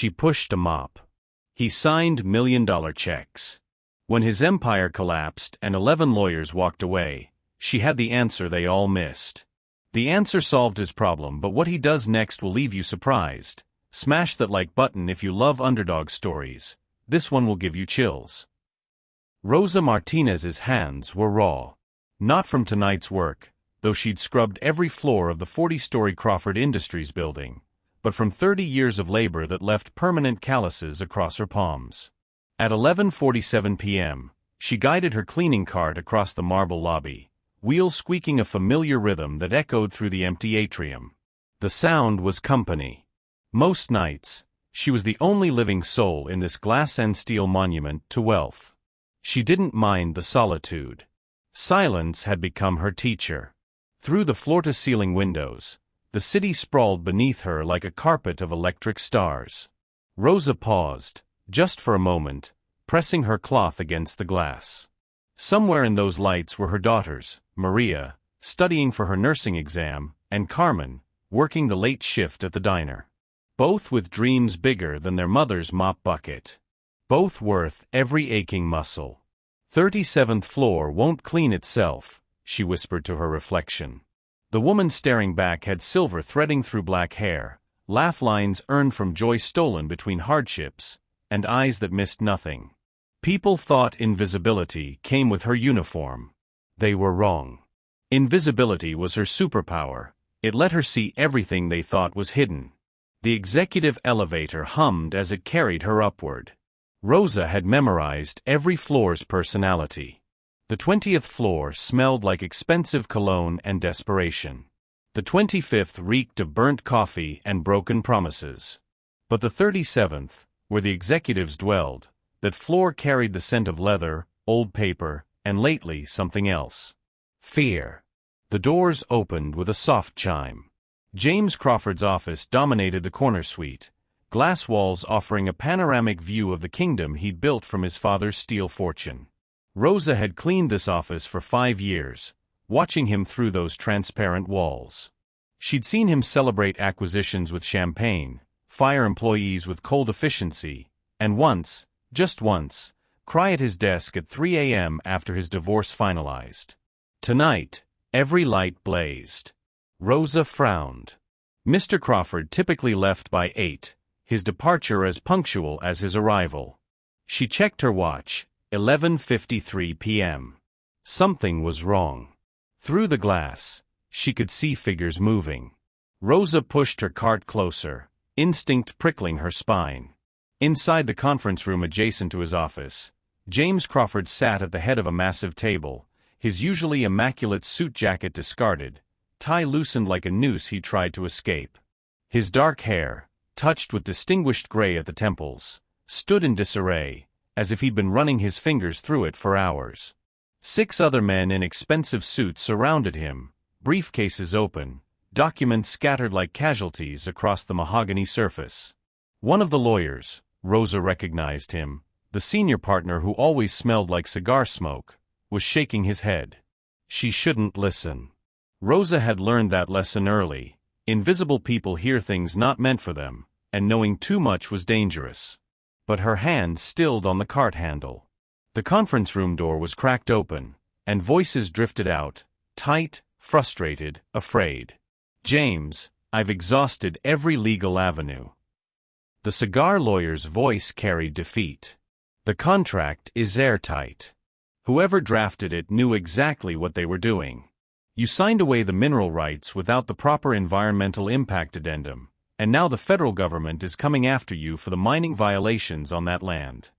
She pushed a mop. He signed million-dollar checks. When his empire collapsed and 11 lawyers walked away, she had the answer they all missed. The answer solved his problem, but what he does next will leave you surprised. Smash that like button if you love Underdog stories. This one will give you chills. Rosa Martinez's hands were raw. Not from tonight's work, though she'd scrubbed every floor of the 40-story Crawford Industries building, but from 30 years of labor that left permanent calluses across her palms. At 11:47 p.m., she guided her cleaning cart across the marble lobby, wheels squeaking a familiar rhythm that echoed through the empty atrium. The sound was company. Most nights, she was the only living soul in this glass and steel monument to wealth. She didn't mind the solitude. Silence had become her teacher. Through the floor-to-ceiling windows, the city sprawled beneath her like a carpet of electric stars. Rosa paused, just for a moment, pressing her cloth against the glass. Somewhere in those lights were her daughters, Maria, studying for her nursing exam, and Carmen, working the late shift at the diner. Both with dreams bigger than their mother's mop bucket. Both worth every aching muscle. 37th floor won't clean itself, she whispered to her reflection. The woman staring back had silver threading through black hair, laugh lines earned from joy stolen between hardships, and eyes that missed nothing. People thought invisibility came with her uniform. They were wrong. Invisibility was her superpower. It let her see everything they thought was hidden. The executive elevator hummed as it carried her upward. Rosa had memorized every floor's personality. The 20th floor smelled like expensive cologne and desperation. The 25th reeked of burnt coffee and broken promises. But the 37th, where the executives dwelled, that floor carried the scent of leather, old paper, and lately something else. Fear. The doors opened with a soft chime. James Crawford's office dominated the corner suite, glass walls offering a panoramic view of the kingdom he'd built from his father's steel fortune. Rosa had cleaned this office for 5 years, watching him through those transparent walls. She'd seen him celebrate acquisitions with champagne, fire employees with cold efficiency, and once, just once, cry at his desk at 3 a.m. after his divorce finalized. Tonight, every light blazed. Rosa frowned. Mr. Crawford typically left by 8, his departure as punctual as his arrival. She checked her watch, 11:53 p.m. Something was wrong. Through the glass, she could see figures moving. Rosa pushed her cart closer, instinct prickling her spine. Inside the conference room adjacent to his office, James Crawford sat at the head of a massive table, his usually immaculate suit jacket discarded, tie loosened like a noose he tried to escape. His dark hair, touched with distinguished gray at the temples, stood in disarray, as if he'd been running his fingers through it for hours. 6 other men in expensive suits surrounded him, briefcases open, documents scattered like casualties across the mahogany surface. One of the lawyers, Rosa recognized him, the senior partner who always smelled like cigar smoke, was shaking his head. She shouldn't listen. Rosa had learned that lesson early. Invisible people hear things not meant for them, and knowing too much was dangerous. But her hand stilled on the cart handle. The conference room door was cracked open, and voices drifted out, tight, frustrated, afraid. James, I've exhausted every legal avenue. The cigar lawyer's voice carried defeat. The contract is airtight. Whoever drafted it knew exactly what they were doing. You signed away the mineral rights without the proper environmental impact addendum, and now the federal government is coming after you for the mining violations on that land.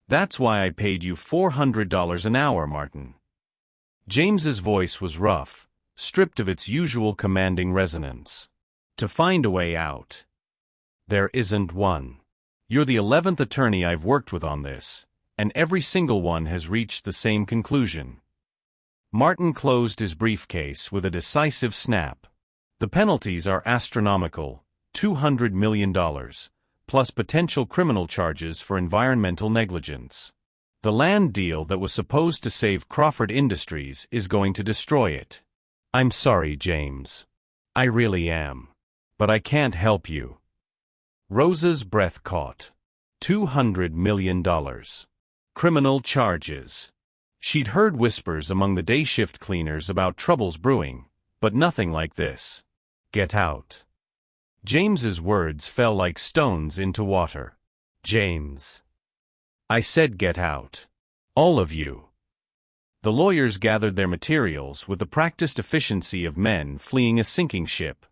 That's why I paid you $400 an hour, Martin. James's voice was rough, stripped of its usual commanding resonance. To find a way out. There isn't one. You're the 11th attorney I've worked with on this, and every single one has reached the same conclusion. Martin closed his briefcase with a decisive snap. The penalties are astronomical, $200 million, plus potential criminal charges for environmental negligence. The land deal that was supposed to save Crawford Industries is going to destroy it. I'm sorry, James. I really am. But I can't help you. Rosa's breath caught. $200 million. Criminal charges. She'd heard whispers among the day shift cleaners about troubles brewing, but nothing like this. Get out. James's words fell like stones into water. James. I said get out. All of you. The lawyers gathered their materials with the practiced efficiency of men fleeing a sinking ship.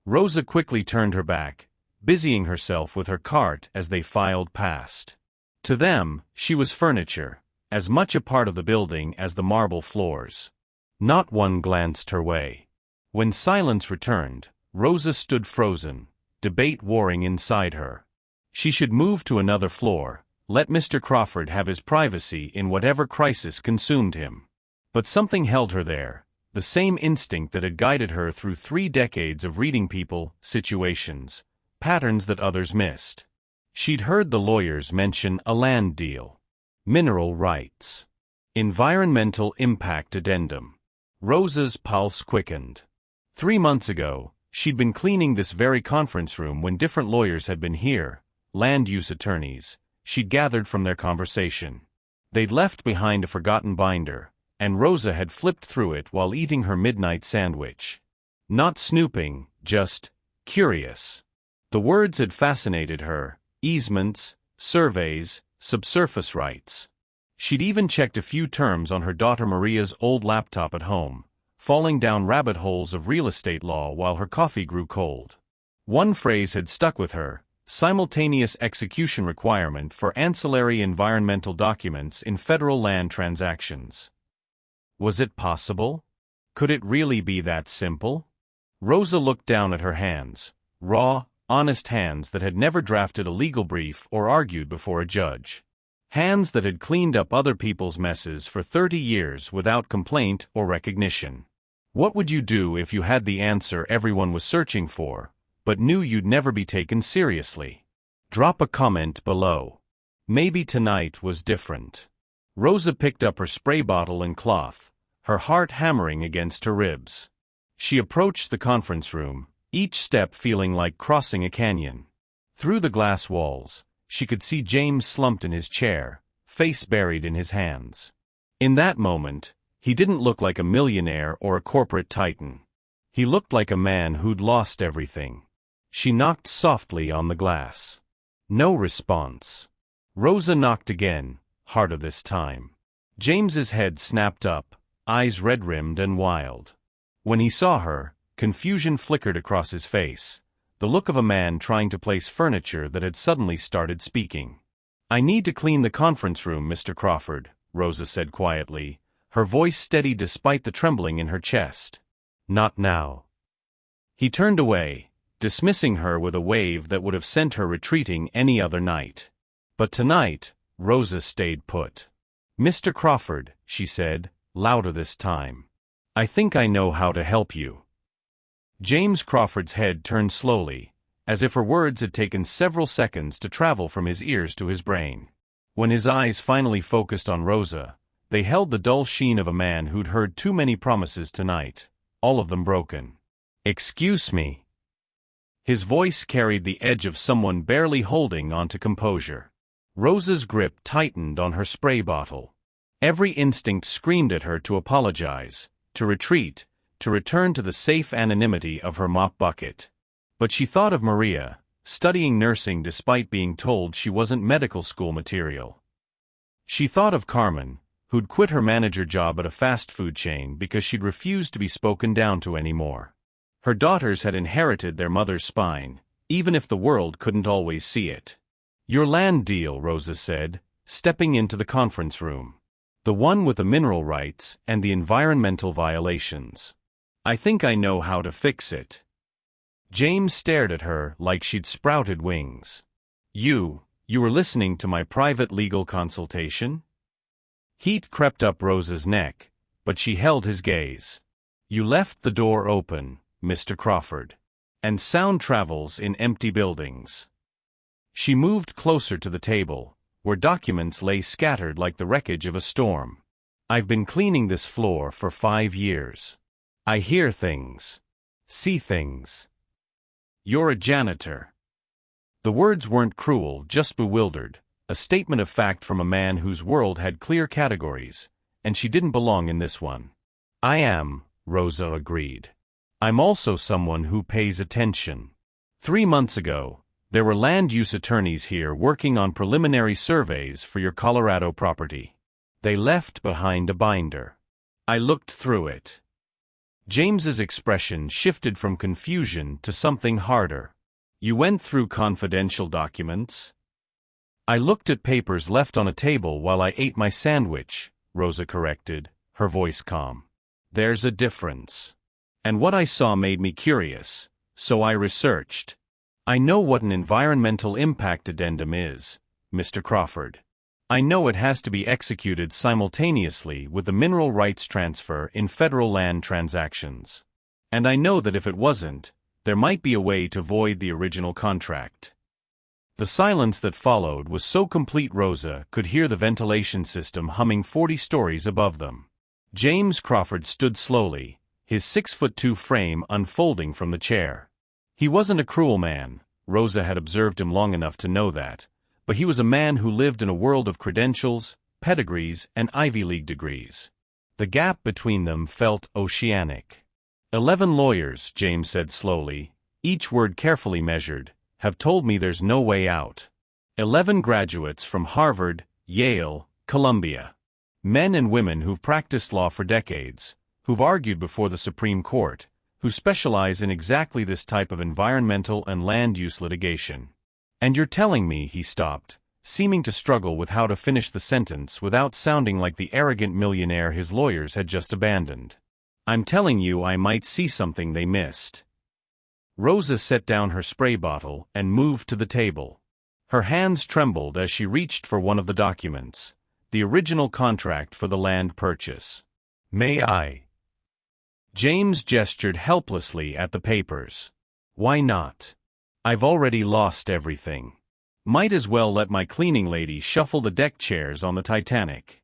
Rosa quickly turned her back, busying herself with her cart as they filed past. To them, she was furniture, as much a part of the building as the marble floors. Not one glanced her way. When silence returned, Rosa stood frozen, debate warring inside her. She should move to another floor, let Mr. Crawford have his privacy in whatever crisis consumed him. But something held her there, the same instinct that had guided her through 3 decades of reading people, situations, patterns that others missed. She'd heard the lawyers mention a land deal. Mineral rights. Environmental impact addendum. Rosa's pulse quickened. 3 months ago, she'd been cleaning this very conference room when different lawyers had been here, land use attorneys, she'd gathered from their conversation. They'd left behind a forgotten binder, and Rosa had flipped through it while eating her midnight sandwich. Not snooping, just curious. The words had fascinated her: easements, surveys, subsurface rights. She'd even checked a few terms on her daughter Maria's old laptop at home, falling down rabbit holes of real estate law while her coffee grew cold. One phrase had stuck with her: simultaneous execution requirement for ancillary environmental documents in federal land transactions. Was it possible? Could it really be that simple? Rosa looked down at her hands, raw, honest hands that had never drafted a legal brief or argued before a judge. Hands that had cleaned up other people's messes for 30 years without complaint or recognition. What would you do if you had the answer everyone was searching for, but knew you'd never be taken seriously? Drop a comment below. Maybe tonight was different. Rosa picked up her spray bottle and cloth, her heart hammering against her ribs. She approached the conference room, each step feeling like crossing a canyon. Through the glass walls, she could see James slumped in his chair, face buried in his hands. In that moment, he didn't look like a millionaire or a corporate titan. He looked like a man who'd lost everything. She knocked softly on the glass. No response. Rosa knocked again, harder this time. James's head snapped up, eyes red-rimmed and wild. When he saw her, confusion flickered across his face, the look of a man trying to place furniture that had suddenly started speaking. I need to clean the conference room, Mr. Crawford, Rosa said quietly, her voice steady despite the trembling in her chest. Not now. He turned away, dismissing her with a wave that would have sent her retreating any other night. But tonight, Rosa stayed put. Mr. Crawford, she said, louder this time. I think I know how to help you. James Crawford's head turned slowly, as if her words had taken several seconds to travel from his ears to his brain. When his eyes finally focused on Rosa, they held the dull sheen of a man who'd heard too many promises tonight, all of them broken. Excuse me. His voice carried the edge of someone barely holding on to composure. Rosa's grip tightened on her spray bottle. Every instinct screamed at her to apologize, to retreat, to return to the safe anonymity of her mop bucket. But she thought of Maria, studying nursing despite being told she wasn't medical school material. She thought of Carmen, who'd quit her manager job at a fast food chain because she'd refused to be spoken down to anymore. Her daughters had inherited their mother's spine, even if the world couldn't always see it. Your land deal, Rosa said, stepping into the conference room. The one with the mineral rights and the environmental violations. I think I know how to fix it. James stared at her like she'd sprouted wings. You were listening to my private legal consultation? Heat crept up Rosa's neck, but she held his gaze. You left the door open, Mr. Crawford. And sound travels in empty buildings. She moved closer to the table, where documents lay scattered like the wreckage of a storm. I've been cleaning this floor for 5 years. I hear things. See things. You're a janitor. The words weren't cruel, just bewildered, a statement of fact from a man whose world had clear categories, and she didn't belong in this one. I am, Rosa agreed. I'm also someone who pays attention. 3 months ago, there were land use attorneys here working on preliminary surveys for your Colorado property. They left behind a binder. I looked through it. James's expression shifted from confusion to something harder. You went through confidential documents? I looked at papers left on a table while I ate my sandwich, Rosa corrected, her voice calm. There's a difference. And what I saw made me curious, so I researched. I know what an environmental impact addendum is, Mr. Crawford. I know it has to be executed simultaneously with the mineral rights transfer in federal land transactions. And I know that if it wasn't, there might be a way to void the original contract. The silence that followed was so complete Rosa could hear the ventilation system humming 40 stories above them. James Crawford stood slowly, his 6'2" frame unfolding from the chair. He wasn't a cruel man, Rosa had observed him long enough to know that, but he was a man who lived in a world of credentials, pedigrees, and Ivy League degrees. The gap between them felt oceanic. 11 lawyers, James said slowly, each word carefully measured, have told me there's no way out. 11 graduates from Harvard, Yale, Columbia. Men and women who've practiced law for decades, who've argued before the Supreme Court, who specialize in exactly this type of environmental and land use litigation. And you're telling me, he stopped, seeming to struggle with how to finish the sentence without sounding like the arrogant millionaire his lawyers had just abandoned. I'm telling you I might see something they missed. Rosa set down her spray bottle and moved to the table. Her hands trembled as she reached for one of the documents, the original contract for the land purchase. May I? James gestured helplessly at the papers. Why not? I've already lost everything. Might as well let my cleaning lady shuffle the deck chairs on the Titanic.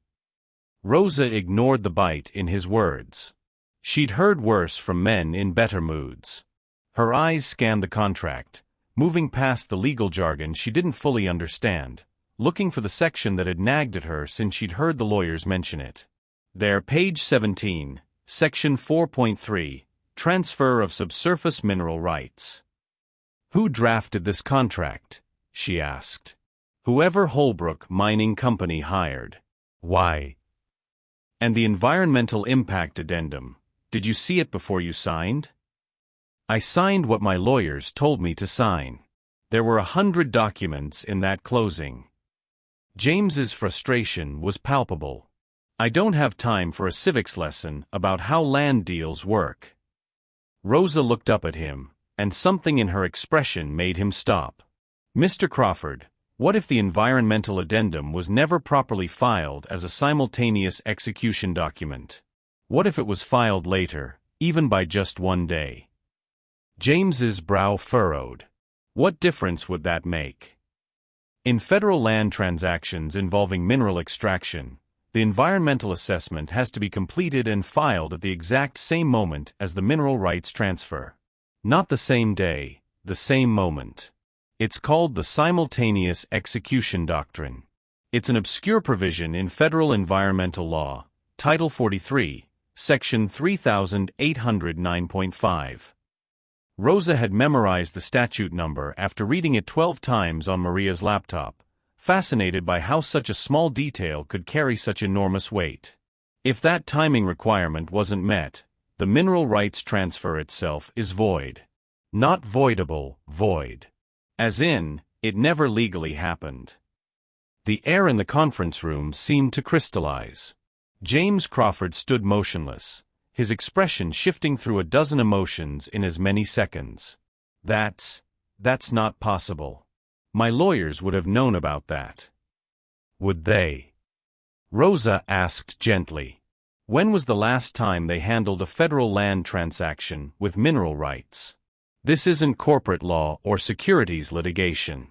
Rosa ignored the bite in his words. She'd heard worse from men in better moods. Her eyes scanned the contract, moving past the legal jargon she didn't fully understand, looking for the section that had nagged at her since she'd heard the lawyers mention it. There, page 17, section 4.3, transfer of subsurface mineral rights. Who drafted this contract? She asked. Whoever Holbrook Mining Company hired. Why? And the environmental impact addendum, did you see it before you signed? I signed what my lawyers told me to sign. There were 100 documents in that closing. James's frustration was palpable. I don't have time for a civics lesson about how land deals work. Rosa looked up at him, and something in her expression made him stop. Mr. Crawford, what if the environmental addendum was never properly filed as a simultaneous execution document? What if it was filed later, even by just 1 day? James's brow furrowed. What difference would that make? In federal land transactions involving mineral extraction, the environmental assessment has to be completed and filed at the exact same moment as the mineral rights transfer. Not the same day, the same moment. It's called the simultaneous execution doctrine. It's an obscure provision in federal environmental law, Title 43, Section 3809.5. Rosa had memorized the statute number after reading it 12 times on Maria's laptop, fascinated by how such a small detail could carry such enormous weight. If that timing requirement wasn't met, the mineral rights transfer itself is void. Not voidable, void. As in, it never legally happened. The air in the conference room seemed to crystallize. James Crawford stood motionless, his expression shifting through a dozen emotions in as many seconds. That's not possible. My lawyers would have known about that. Would they? Rosa asked gently. When was the last time they handled a federal land transaction with mineral rights? This isn't corporate law or securities litigation.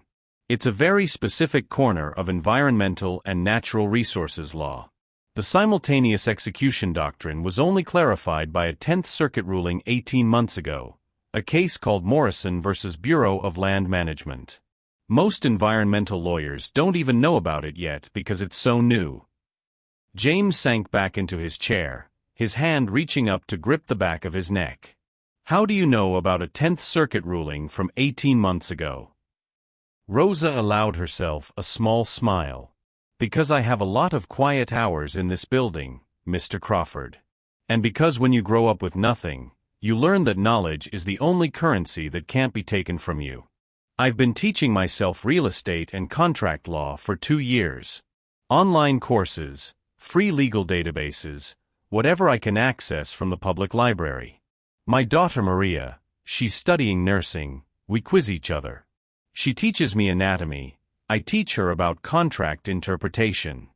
It's a very specific corner of environmental and natural resources law. The simultaneous execution doctrine was only clarified by a 10th Circuit ruling 18 months ago, a case called Morrison v. Bureau of Land Management. Most environmental lawyers don't even know about it yet because it's so new. James sank back into his chair, his hand reaching up to grip the back of his neck. How do you know about a 10th Circuit ruling from 18 months ago? Rosa allowed herself a small smile. Because I have a lot of quiet hours in this building, Mr. Crawford. And because when you grow up with nothing, you learn that knowledge is the only currency that can't be taken from you. I've been teaching myself real estate and contract law for 2 years. Online courses, free legal databases, whatever I can access from the public library. My daughter Maria, she's studying nursing, we quiz each other. She teaches me anatomy, I teach her about contract interpretation.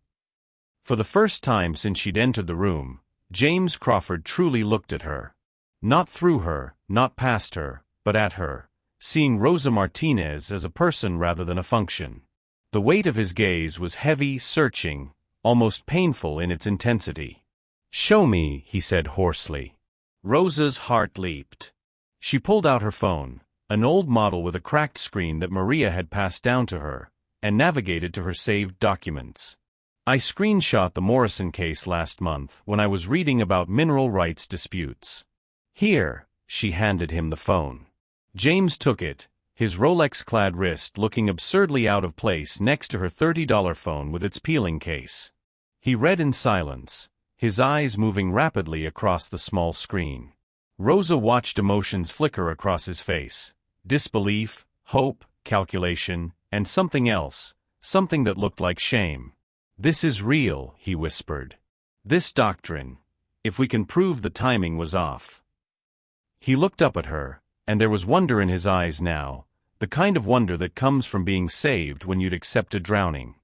For the first time since she'd entered the room, James Crawford truly looked at her. Not through her, not past her, but at her, seeing Rosa Martinez as a person rather than a function. The weight of his gaze was heavy, searching, almost painful in its intensity. "Show me," he said hoarsely. Rosa's heart leaped. She pulled out her phone, an old model with a cracked screen that Maria had passed down to her, and navigated to her saved documents. "I screenshot the Morrison case last month when I was reading about mineral rights disputes. Here," she handed him the phone. James took it, his Rolex-clad wrist looking absurdly out of place next to her $30 phone with its peeling case. He read in silence, his eyes moving rapidly across the small screen. Rosa watched emotions flicker across his face. Disbelief, hope, calculation, and something else, something that looked like shame. "This is real," he whispered. "This doctrine, if we can prove the timing was off." He looked up at her, and there was wonder in his eyes now, the kind of wonder that comes from being saved when you'd accepted drowning.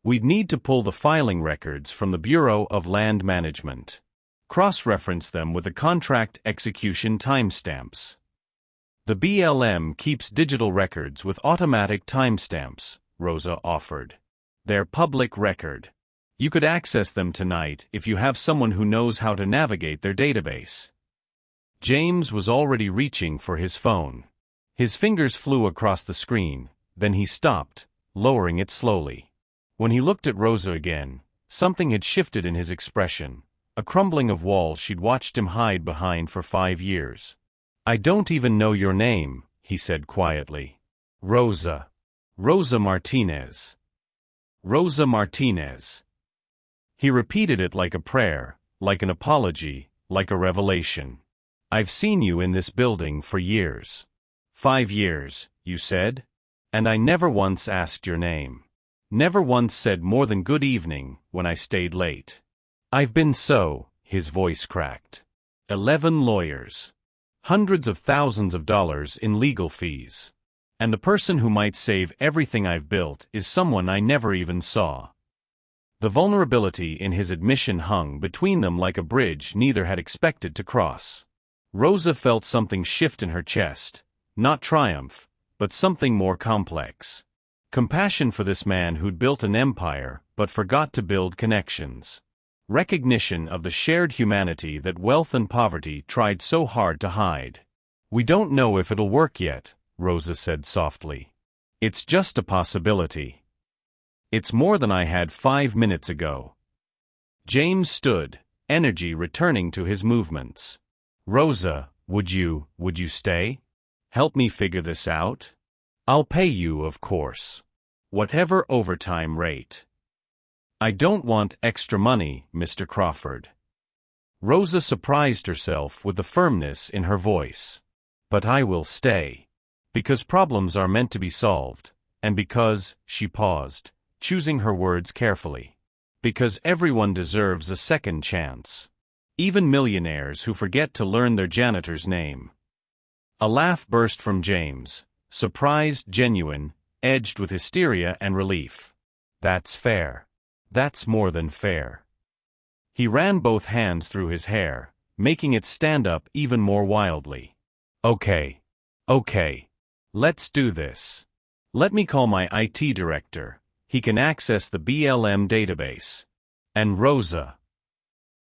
"We'd need to pull the filing records from the Bureau of Land Management. Cross-reference them with the contract execution timestamps. The BLM keeps digital records with automatic timestamps," Rosa offered. "They're public record. You could access them tonight if you have someone who knows how to navigate their database." James was already reaching for his phone. His fingers flew across the screen, then he stopped, lowering it slowly. When he looked at Rosa again, something had shifted in his expression, a crumbling of walls she'd watched him hide behind for 5 years. "I don't even know your name," he said quietly. "Rosa. Rosa Martinez. Rosa Martinez." He repeated it like a prayer, like an apology, like a revelation. "I've seen you in this building for years." 5 years, you said? "And I never once asked your name. Never once said more than good evening when I stayed late. I've been so," his voice cracked. 11 lawyers. Hundreds of thousands of dollars in legal fees. And the person who might save everything I've built is someone I never even saw." The vulnerability in his admission hung between them like a bridge neither had expected to cross. Rosa felt something shift in her chest, not triumph, but something more complex. Compassion for this man who'd built an empire but forgot to build connections. Recognition of the shared humanity that wealth and poverty tried so hard to hide. "We don't know if it'll work yet," Rosa said softly. "It's just a possibility. It's more than I had 5 minutes ago." James stood, energy returning to his movements. "Rosa, would you stay? Help me figure this out? I'll pay you, of course. Whatever overtime rate." "I don't want extra money, Mr. Crawford." Rosa surprised herself with the firmness in her voice. "But I will stay. Because problems are meant to be solved, and because," she paused, choosing her words carefully, "because everyone deserves a second chance. Even millionaires who forget to learn their janitor's name." A laugh burst from James, surprised, genuine, edged with hysteria and relief. "That's fair. That's more than fair." He ran both hands through his hair, making it stand up even more wildly. Okay. Let's do this. Let me call my IT director. He can access the BLM database. And Rosa."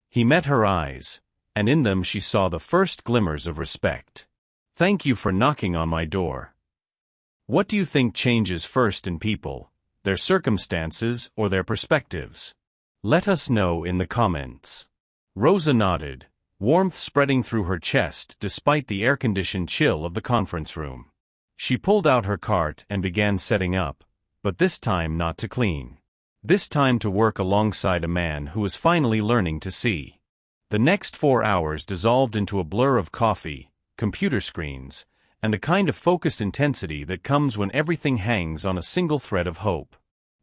He met her eyes, and in them she saw the first glimmers of respect. "Thank you for knocking on my door." What do you think changes first in people, their circumstances or their perspectives? Let us know in the comments. Rosa nodded, warmth spreading through her chest despite the air-conditioned chill of the conference room. She pulled out her cart and began setting up, but this time not to clean. This time to work alongside a man who was finally learning to see. The next 4 hours dissolved into a blur of coffee, computer screens, and the kind of focused intensity that comes when everything hangs on a single thread of hope.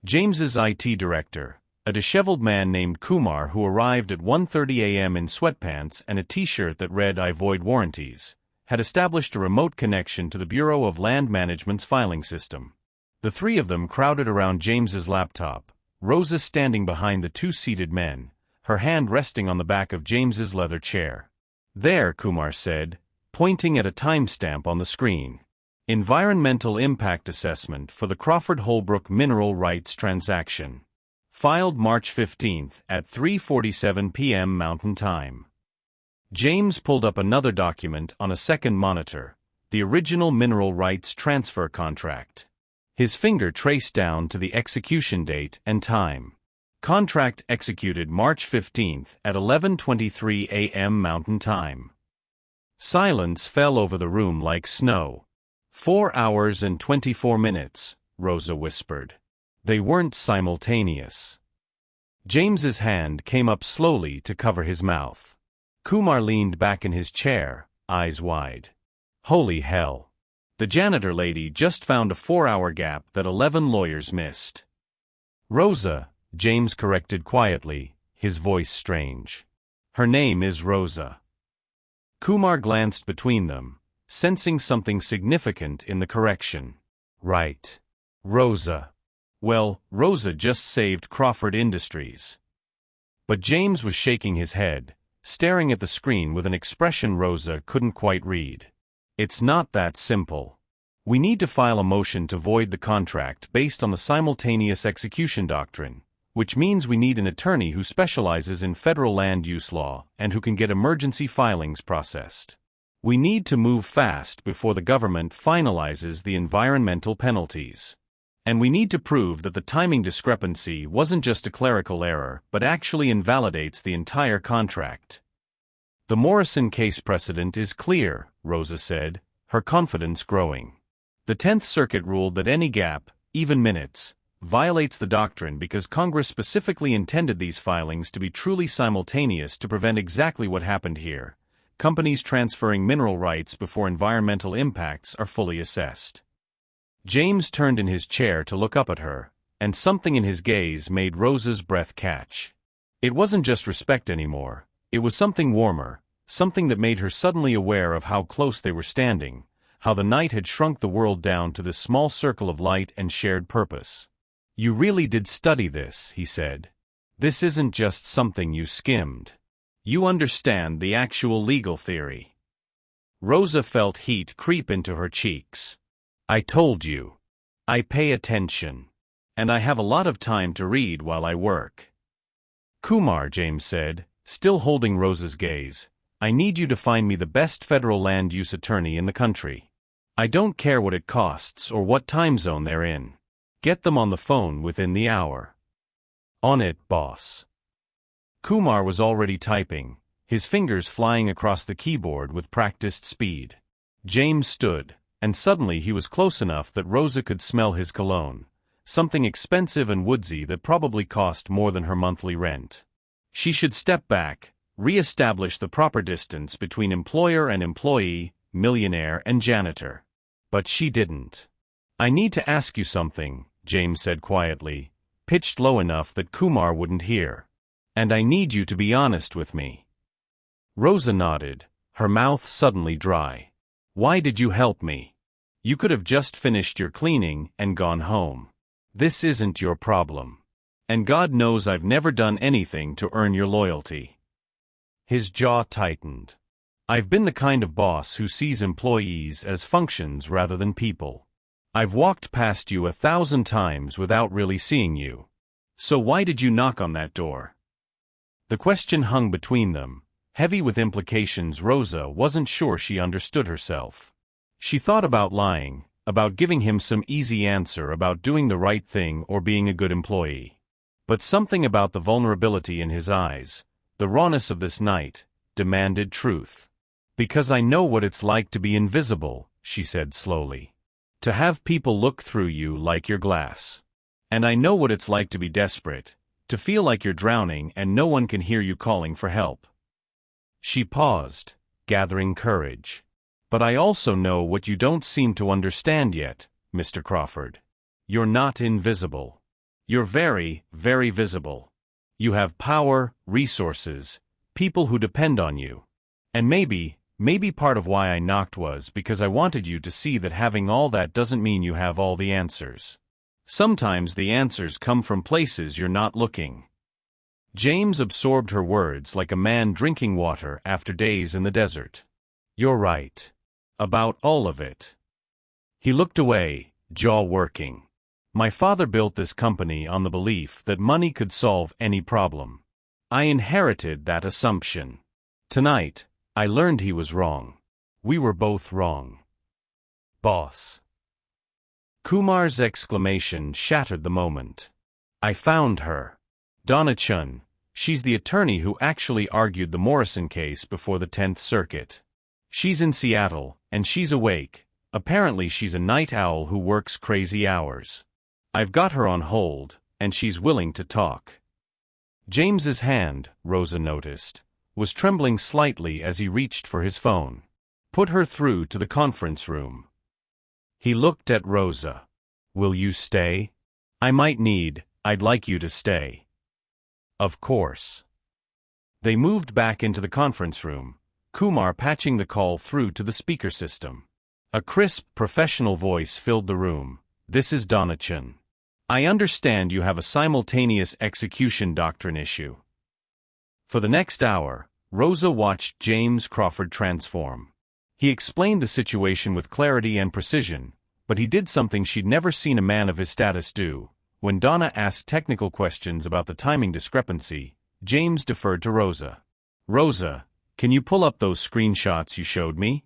James's IT director, a disheveled man named Kumar who arrived at 1:30 a.m. in sweatpants and a t-shirt that read "I void warranties," had established a remote connection to the Bureau of Land Management's filing system. The three of them crowded around James's laptop, Rosa standing behind the two seated men, her hand resting on the back of James's leather chair. "There," Kumar said, pointing at a timestamp on the screen. "Environmental Impact Assessment for the Crawford-Holbrook Mineral Rights Transaction. Filed March 15 at 3:47 p.m. Mountain Time." James pulled up another document on a second monitor, the original mineral rights transfer contract. His finger traced down to the execution date and time. Contract executed March 15 at 11:23 a.m. Mountain Time. Silence fell over the room like snow. 4 hours and 24 minutes, Rosa whispered. They weren't simultaneous. James's hand came up slowly to cover his mouth. Kumar leaned back in his chair, eyes wide. Holy hell. The janitor lady just found a 4-hour gap that 11 lawyers missed. "Rosa," James corrected quietly, his voice strange. "Her name is Rosa." Kumar glanced between them, sensing something significant in the correction. "Right. Rosa. Well, Rosa just saved Crawford Industries." But James was shaking his head, staring at the screen with an expression Rosa couldn't quite read. "It's not that simple. We need to file a motion to void the contract based on the simultaneous execution doctrine, which means we need an attorney who specializes in federal land use law and who can get emergency filings processed. We need to move fast before the government finalizes the environmental penalties. And we need to prove that the timing discrepancy wasn't just a clerical error but actually invalidates the entire contract." "The Morrison case precedent is clear," Rosa said, her confidence growing. "The 10th Circuit ruled that any gap, even minutes, violates the doctrine because Congress specifically intended these filings to be truly simultaneous to prevent exactly what happened here, companies transferring mineral rights before environmental impacts are fully assessed." James turned in his chair to look up at her, and something in his gaze made Rosa's breath catch. It wasn't just respect anymore. It was something warmer, something that made her suddenly aware of how close they were standing, how the night had shrunk the world down to this small circle of light and shared purpose. "You really did study this," he said. "This isn't just something you skimmed. You understand the actual legal theory." Rosa felt heat creep into her cheeks. "I told you. I pay attention. And I have a lot of time to read while I work." "Kumar," James said, still holding Rosa's gaze, "I need you to find me the best federal land use attorney in the country. I don't care what it costs or what time zone they're in. Get them on the phone within the hour." "On it, boss." Kumar was already typing, his fingers flying across the keyboard with practiced speed. James stood, and suddenly he was close enough that Rosa could smell his cologne, something expensive and woodsy that probably cost more than her monthly rent. She should step back, re-establish the proper distance between employer and employee, millionaire and janitor. But she didn't. "I need to ask you something," James said quietly, pitched low enough that Kumar wouldn't hear. "And I need you to be honest with me." Rosa nodded, her mouth suddenly dry. "Why did you help me? You could have just finished your cleaning and gone home. This isn't your problem. And God knows I've never done anything to earn your loyalty." His jaw tightened. "I've been the kind of boss who sees employees as functions rather than people. I've walked past you 1,000 times without really seeing you. So why did you knock on that door?" The question hung between them, heavy with implications Rosa wasn't sure she understood herself. She thought about lying, about giving him some easy answer about doing the right thing or being a good employee. But something about the vulnerability in his eyes, the rawness of this night, demanded truth. "Because I know what it's like to be invisible," she said slowly. "To have people look through you like you're glass. And I know what it's like to be desperate, to feel like you're drowning and no one can hear you calling for help." She paused, gathering courage. "But I also know what you don't seem to understand yet, Mr. Crawford. You're not invisible. You're very, very visible. You have power, resources, people who depend on you. And maybe part of why I knocked was because I wanted you to see that having all that doesn't mean you have all the answers. Sometimes the answers come from places you're not looking." James absorbed her words like a man drinking water after days in the desert. "You're right. About all of it." He looked away, jaw working. "My father built this company on the belief that money could solve any problem. I inherited that assumption. Tonight, I learned he was wrong. We were both wrong. Boss." Kumar's exclamation shattered the moment. "I found her. Donna Chun. She's the attorney who actually argued the Morrison case before the 10th Circuit. She's in Seattle, and she's awake. Apparently she's a night owl who works crazy hours. I've got her on hold, and she's willing to talk." James's hand, Rosa noticed, was trembling slightly as he reached for his phone. "Put her through to the conference room." He looked at Rosa. "Will you stay? I'd like you to stay." "Of course." They moved back into the conference room, Kumar patching the call through to the speaker system. A crisp, professional voice filled the room. "This is Donna Chun. I understand you have a simultaneous execution doctrine issue." For the next hour, Rosa watched James Crawford transform. He explained the situation with clarity and precision, but he did something she'd never seen a man of his status do. When Donna asked technical questions about the timing discrepancy, James deferred to Rosa. "Rosa, can you pull up those screenshots you showed me?"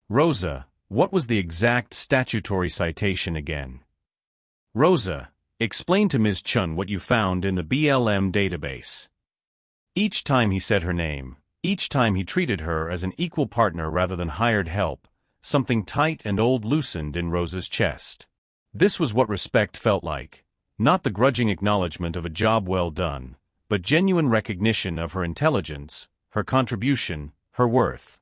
"Rosa, what was the exact statutory citation again?" "Rosa, explain to Ms. Chun what you found in the BLM database." Each time he said her name, each time he treated her as an equal partner rather than hired help, something tight and old loosened in Rosa's chest. This was what respect felt like, not the grudging acknowledgement of a job well done, but genuine recognition of her intelligence, her contribution, her worth.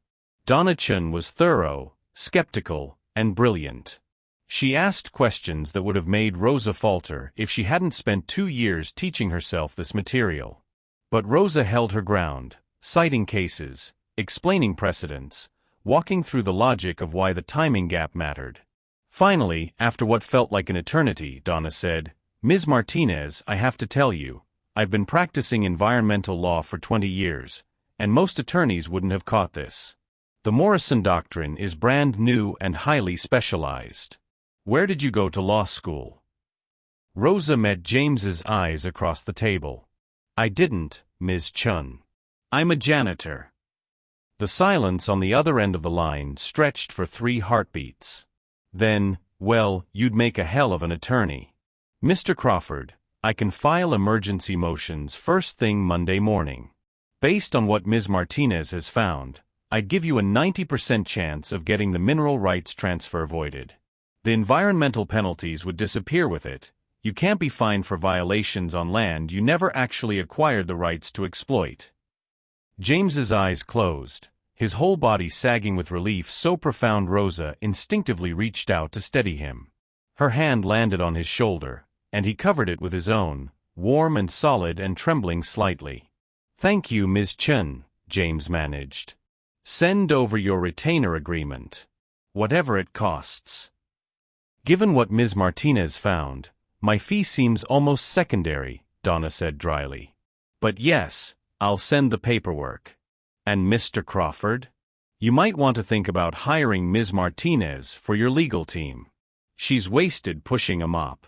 Donna Chun was thorough, skeptical, and brilliant. She asked questions that would have made Rosa falter if she hadn't spent 2 years teaching herself this material. But Rosa held her ground, citing cases, explaining precedents, walking through the logic of why the timing gap mattered. Finally, after what felt like an eternity, Donna said, "Ms. Martinez, I have to tell you, I've been practicing environmental law for 20 years, and most attorneys wouldn't have caught this. The Morrison Doctrine is brand new and highly specialized. Where did you go to law school?" Rosa met James's eyes across the table. "I didn't, Ms. Chun. I'm a janitor." The silence on the other end of the line stretched for 3 heartbeats. Then, "Well, you'd make a hell of an attorney. Mr. Crawford, I can file emergency motions first thing Monday morning. Based on what Ms. Martinez has found, I'd give you a 90% chance of getting the mineral rights transfer voided. The environmental penalties would disappear with it. You can't be fined for violations on land you never actually acquired the rights to exploit." James's eyes closed, his whole body sagging with relief so profound Rosa instinctively reached out to steady him. Her hand landed on his shoulder, and he covered it with his own, warm and solid and trembling slightly. "Thank you, Ms. Chun," James managed. "Send over your retainer agreement. Whatever it costs." "Given what Ms. Martinez found, my fee seems almost secondary," Donna said dryly. "But yes, I'll send the paperwork. And Mr. Crawford? You might want to think about hiring Ms. Martinez for your legal team. She's wasted pushing a mop."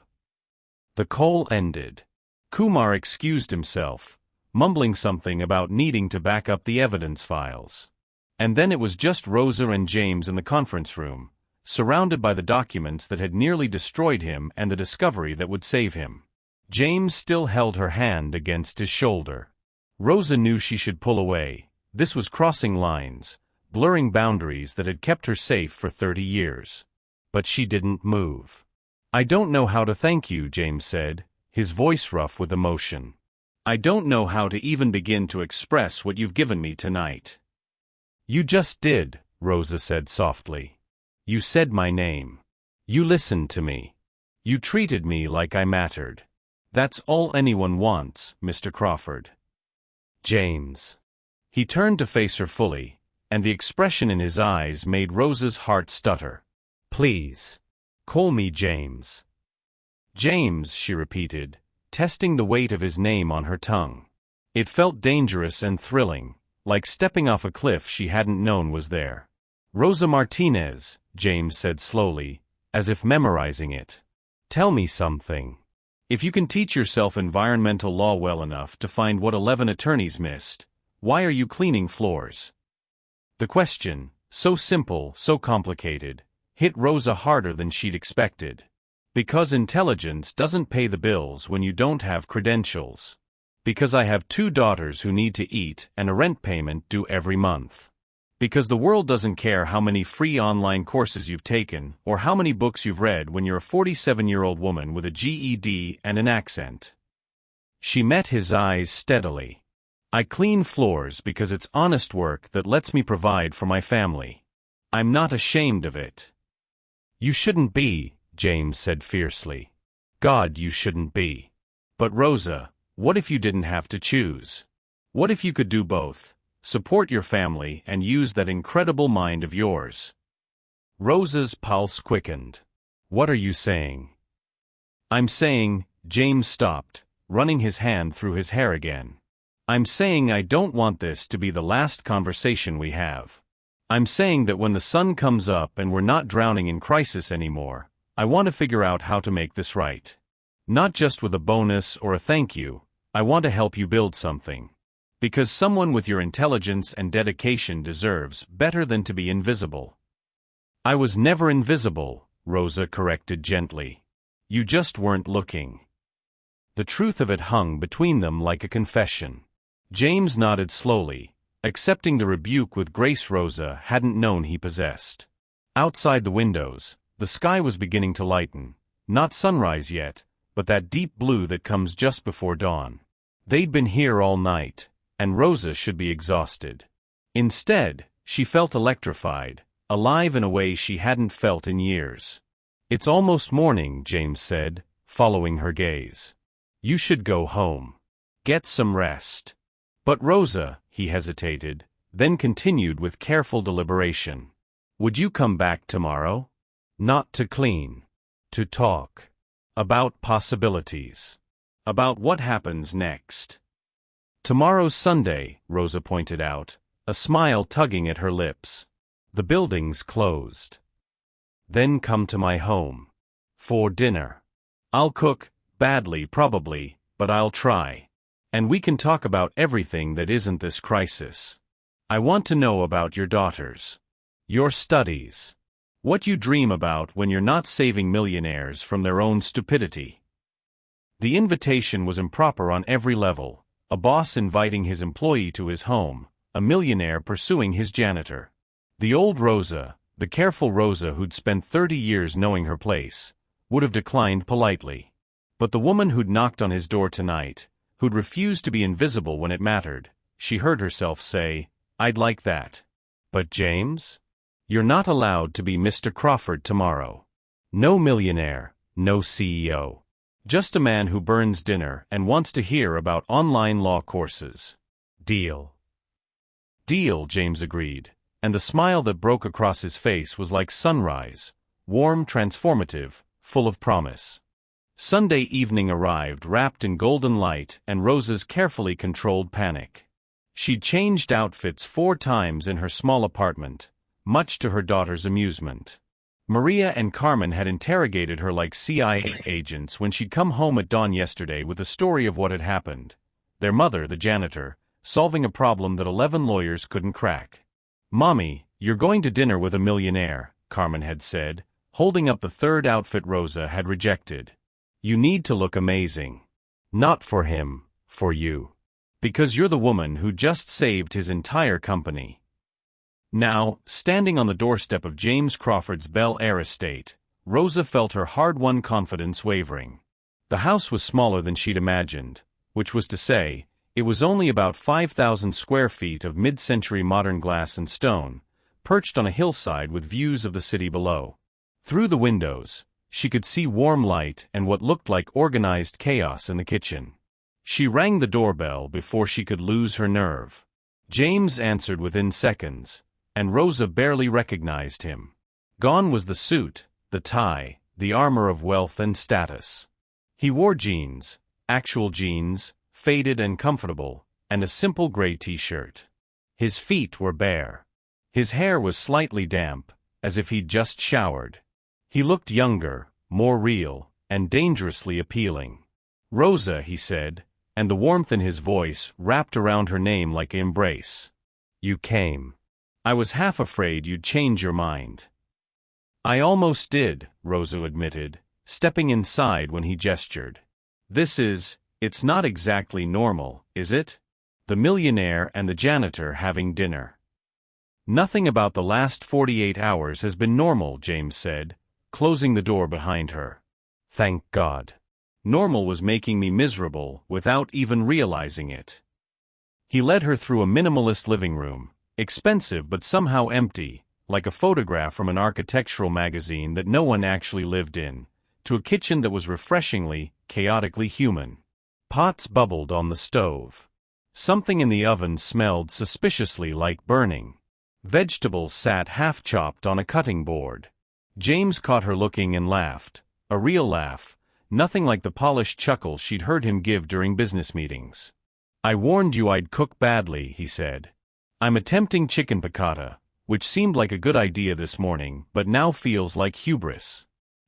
The call ended. Kumar excused himself, mumbling something about needing to back up the evidence files. And then it was just Rosa and James in the conference room, surrounded by the documents that had nearly destroyed him and the discovery that would save him. James still held her hand against his shoulder. Rosa knew she should pull away. This was crossing lines, blurring boundaries that had kept her safe for 30 years. But she didn't move. "I don't know how to thank you," James said, his voice rough with emotion. "I don't know how to even begin to express what you've given me tonight." "You just did," Rosa said softly. "You said my name. You listened to me. You treated me like I mattered. That's all anyone wants, Mr. Crawford." James. He turned to face her fully, and the expression in his eyes made Rosa's heart stutter. "Please. Call me James." "James," she repeated, testing the weight of his name on her tongue. It felt dangerous and thrilling, like stepping off a cliff she hadn't known was there. "Rosa Martinez," James said slowly, as if memorizing it. "Tell me something. If you can teach yourself environmental law well enough to find what 11 attorneys missed, why are you cleaning floors?" The question, so simple, so complicated, hit Rosa harder than she'd expected. Because intelligence doesn't pay the bills when you don't have credentials. Because I have 2 daughters who need to eat and a rent payment due every month. Because the world doesn't care how many free online courses you've taken or how many books you've read when you're a 47-year-old woman with a GED and an accent. She met his eyes steadily. "I clean floors because it's honest work that lets me provide for my family. I'm not ashamed of it." "You shouldn't be," James said fiercely. "God, you shouldn't be." "But Rosa, what if you didn't have to choose? What if you could do both? Support your family and use that incredible mind of yours?" Rosa's pulse quickened. "What are you saying?" "I'm saying," James stopped, running his hand through his hair again. "I'm saying I don't want this to be the last conversation we have. I'm saying that when the sun comes up and we're not drowning in crisis anymore, I want to figure out how to make this right. Not just with a bonus or a thank you, I want to help you build something. Because someone with your intelligence and dedication deserves better than to be invisible." "I was never invisible," Rosa corrected gently. "You just weren't looking." The truth of it hung between them like a confession. James nodded slowly, accepting the rebuke with grace Rosa hadn't known he possessed. Outside the windows, the sky was beginning to lighten, not sunrise yet, but that deep blue that comes just before dawn. They'd been here all night, and Rosa should be exhausted. Instead, she felt electrified, alive in a way she hadn't felt in years. "It's almost morning," James said, following her gaze. "You should go home. Get some rest." "But Rosa," he hesitated, then continued with careful deliberation. "Would you come back tomorrow? Not to clean. To talk. About possibilities. About what happens next." "Tomorrow's Sunday," Rosa pointed out, a smile tugging at her lips. "The building's closed. Then come to my home. For dinner. I'll cook, badly probably, but I'll try. And we can talk about everything that isn't this crisis. I want to know about your daughters. Your studies. What you dream about when you're not saving millionaires from their own stupidity." The invitation was improper on every level. A boss inviting his employee to his home, a millionaire pursuing his janitor. The old Rosa, the careful Rosa who'd spent 30 years knowing her place, would have declined politely. But the woman who'd knocked on his door tonight, who'd refused to be invisible when it mattered, she heard herself say, "I'd like that." "But James? You're not allowed to be Mr. Crawford tomorrow. No millionaire, no CEO. Just a man who burns dinner and wants to hear about online law courses. Deal." "Deal," James agreed, and the smile that broke across his face was like sunrise, warm, transformative, full of promise. Sunday evening arrived wrapped in golden light and Rosa's carefully controlled panic. She'd changed outfits 4 times in her small apartment, much to her daughter's amusement. Maria and Carmen had interrogated her like CIA agents when she'd come home at dawn yesterday with a story of what had happened. Their mother, the janitor, solving a problem that 11 lawyers couldn't crack. "Mommy, you're going to dinner with a millionaire," Carmen had said, holding up the third outfit Rosa had rejected. You need to look amazing. Not for him, for you. Because you're the woman who just saved his entire company. Now, standing on the doorstep of James Crawford's Bel Air estate, Rosa felt her hard-won confidence wavering. The house was smaller than she'd imagined, which was to say, it was only about 5,000 square feet of mid-century modern glass and stone, perched on a hillside with views of the city below. Through the windows, she could see warm light and what looked like organized chaos in the kitchen. She rang the doorbell before she could lose her nerve. James answered within seconds, and Rosa barely recognized him. Gone was the suit, the tie, the armor of wealth and status. He wore jeans, actual jeans, faded and comfortable, and a simple gray t-shirt. His feet were bare. His hair was slightly damp, as if he'd just showered. He looked younger, more real, and dangerously appealing. Rosa, he said, and the warmth in his voice wrapped around her name like an embrace. You came. I was half afraid you'd change your mind. I almost did, Rosa admitted, stepping inside when he gestured. It's not exactly normal, is it? The millionaire and the janitor having dinner. Nothing about the last 48 hours has been normal, James said, closing the door behind her. Thank God. Normal was making me miserable without even realizing it. He led her through a minimalist living room, expensive but somehow empty, like a photograph from an architectural magazine that no one actually lived in, to a kitchen that was refreshingly, chaotically human. Pots bubbled on the stove. Something in the oven smelled suspiciously like burning. Vegetables sat half-chopped on a cutting board. James caught her looking and laughed, a real laugh, nothing like the polished chuckle she'd heard him give during business meetings. I warned you I'd cook badly, he said. I'm attempting chicken piccata, which seemed like a good idea this morning but now feels like hubris.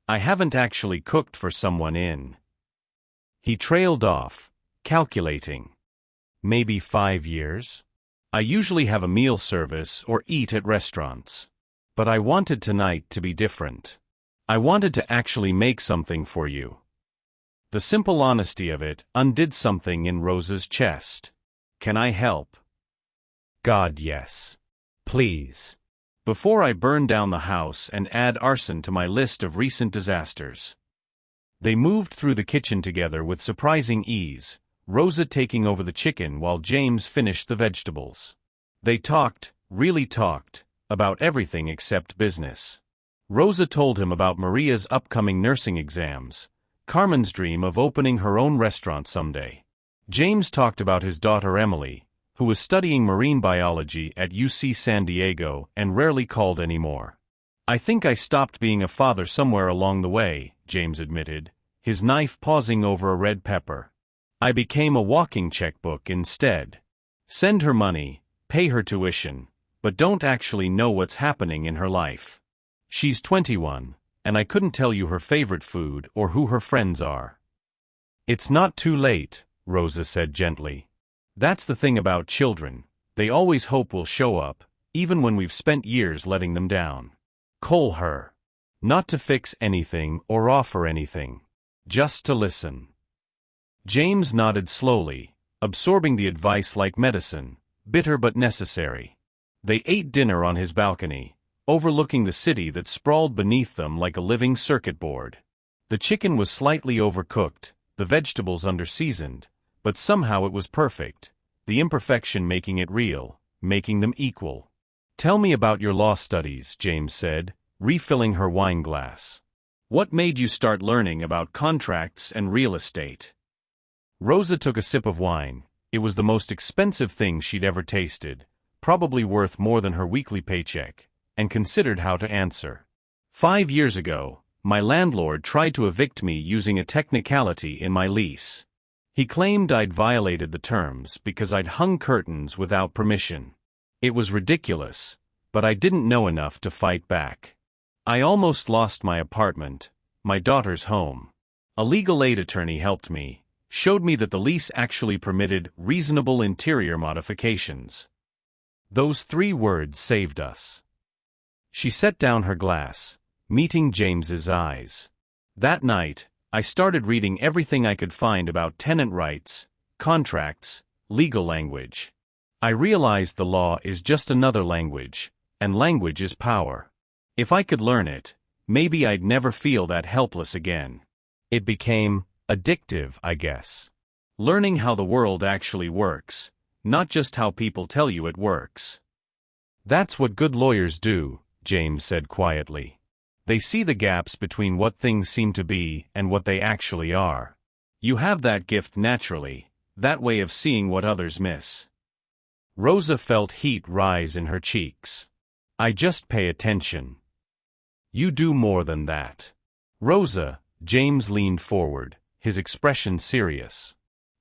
I haven't actually cooked for someone in. He trailed off, calculating. Maybe 5 years? I usually have a meal service or eat at restaurants. But I wanted tonight to be different. I wanted to actually make something for you. The simple honesty of it undid something in Rosa's chest. Can I help? God, yes. Please. Before I burn down the house and add arson to my list of recent disasters. They moved through the kitchen together with surprising ease, Rosa taking over the chicken while James finished the vegetables. They talked, really talked, about everything except business. Rosa told him about Maria's upcoming nursing exams, Carmen's dream of opening her own restaurant someday. James talked about his daughter Emily, who was studying marine biology at UC San Diego and rarely called anymore. I think I stopped being a father somewhere along the way, James admitted, his knife pausing over a red pepper. I became a walking checkbook instead. Send her money, pay her tuition, but don't actually know what's happening in her life. She's 21, and I couldn't tell you her favorite food or who her friends are. It's not too late, Rosa said gently. That's the thing about children, they always hope we'll show up, even when we've spent years letting them down. Call her. Not to fix anything or offer anything. Just to listen. James nodded slowly, absorbing the advice like medicine, bitter but necessary. They ate dinner on his balcony, overlooking the city that sprawled beneath them like a living circuit board. The chicken was slightly overcooked, the vegetables under-seasoned, but somehow it was perfect, the imperfection making it real, making them equal. Tell me about your law studies, James said, refilling her wine glass. What made you start learning about contracts and real estate? Rosa took a sip of wine. It was the most expensive thing she'd ever tasted, probably worth more than her weekly paycheck, and considered how to answer. 5 years ago, my landlord tried to evict me using a technicality in my lease. He claimed I'd violated the terms because I'd hung curtains without permission. It was ridiculous, but I didn't know enough to fight back. I almost lost my apartment, my daughter's home. A legal aid attorney helped me, showed me that the lease actually permitted reasonable interior modifications. Those 3 words saved us. She set down her glass, meeting James's eyes. That night, I started reading everything I could find about tenant rights, contracts, legal language. I realized the law is just another language, and language is power. If I could learn it, maybe I'd never feel that helpless again. It became addictive, I guess. Learning how the world actually works, not just how people tell you it works. That's what good lawyers do, James said quietly. They see the gaps between what things seem to be and what they actually are. You have that gift naturally, that way of seeing what others miss. Rosa felt heat rise in her cheeks. I just pay attention. You do more than that. Rosa, James leaned forward, his expression serious.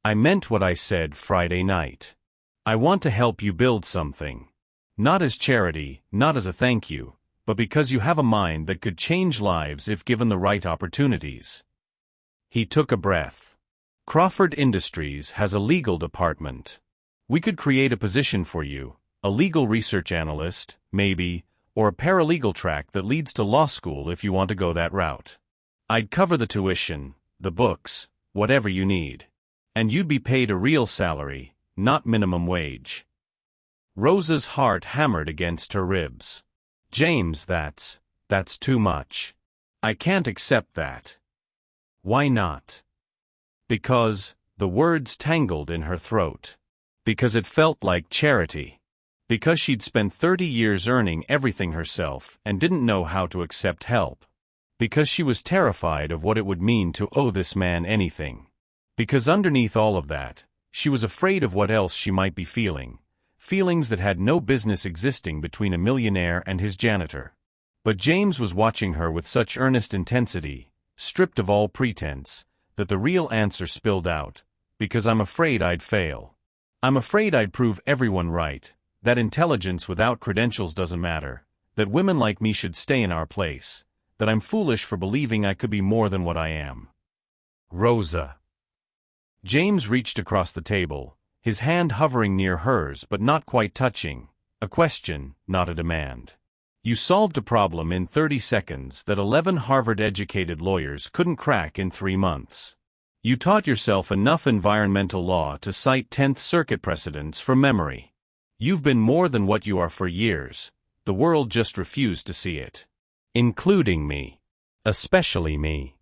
I meant what I said Friday night. I want to help you build something. Not as charity, not as a thank you, but because you have a mind that could change lives if given the right opportunities. He took a breath. Crawford Industries has a legal department. We could create a position for you, a legal research analyst, maybe, or a paralegal track that leads to law school if you want to go that route. I'd cover the tuition, the books, whatever you need. And you'd be paid a real salary, not minimum wage. Rosa's heart hammered against her ribs. James, that's too much. I can't accept that. Why not? Because, the words tangled in her throat. Because it felt like charity. Because she'd spent 30 years earning everything herself and didn't know how to accept help. Because she was terrified of what it would mean to owe this man anything. Because underneath all of that, she was afraid of what else she might be feeling. Feelings that had no business existing between a millionaire and his janitor. But James was watching her with such earnest intensity, stripped of all pretense, that the real answer spilled out. Because I'm afraid I'd fail. I'm afraid I'd prove everyone right, that intelligence without credentials doesn't matter, that women like me should stay in our place, that I'm foolish for believing I could be more than what I am. Rosa. James reached across the table, his hand hovering near hers but not quite touching, a question, not a demand. You solved a problem in 30 seconds that 11 Harvard-educated lawyers couldn't crack in 3 months. You taught yourself enough environmental law to cite 10th Circuit precedents from memory. You've been more than what you are for years, the world just refused to see it. Including me. Especially me.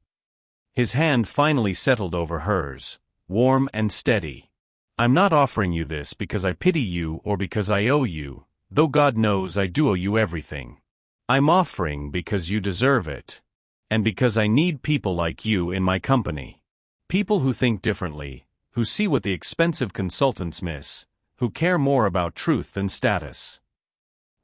His hand finally settled over hers, warm and steady. I'm not offering you this because I pity you or because I owe you, though God knows I do owe you everything. I'm offering because you deserve it. And because I need people like you in my company. People who think differently, who see what the expensive consultants miss, who care more about truth than status.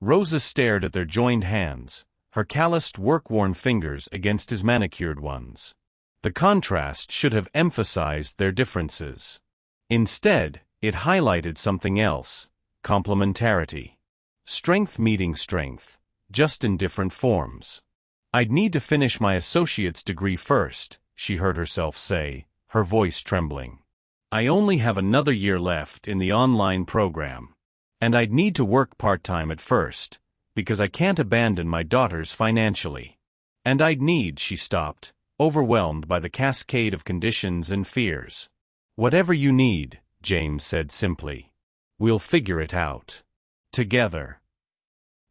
Rosa stared at their joined hands, her calloused, work-worn fingers against his manicured ones. The contrast should have emphasized their differences. Instead, it highlighted something else, complementarity. Strength meeting strength, just in different forms. I'd need to finish my associate's degree first, she heard herself say, her voice trembling. I only have another year left in the online program. And I'd need to work part-time at first, because I can't abandon my daughters financially. And I'd need, she stopped, overwhelmed by the cascade of conditions and fears. Whatever you need, James said simply. We'll figure it out. Together.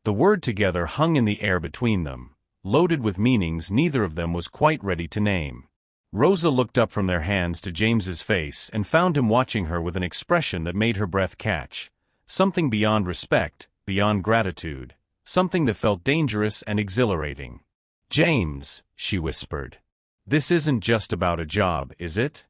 The word together hung in the air between them, loaded with meanings neither of them was quite ready to name. Rosa looked up from their hands to James's face and found him watching her with an expression that made her breath catch. Something beyond respect, beyond gratitude, something that felt dangerous and exhilarating. James, she whispered. This isn't just about a job, is it?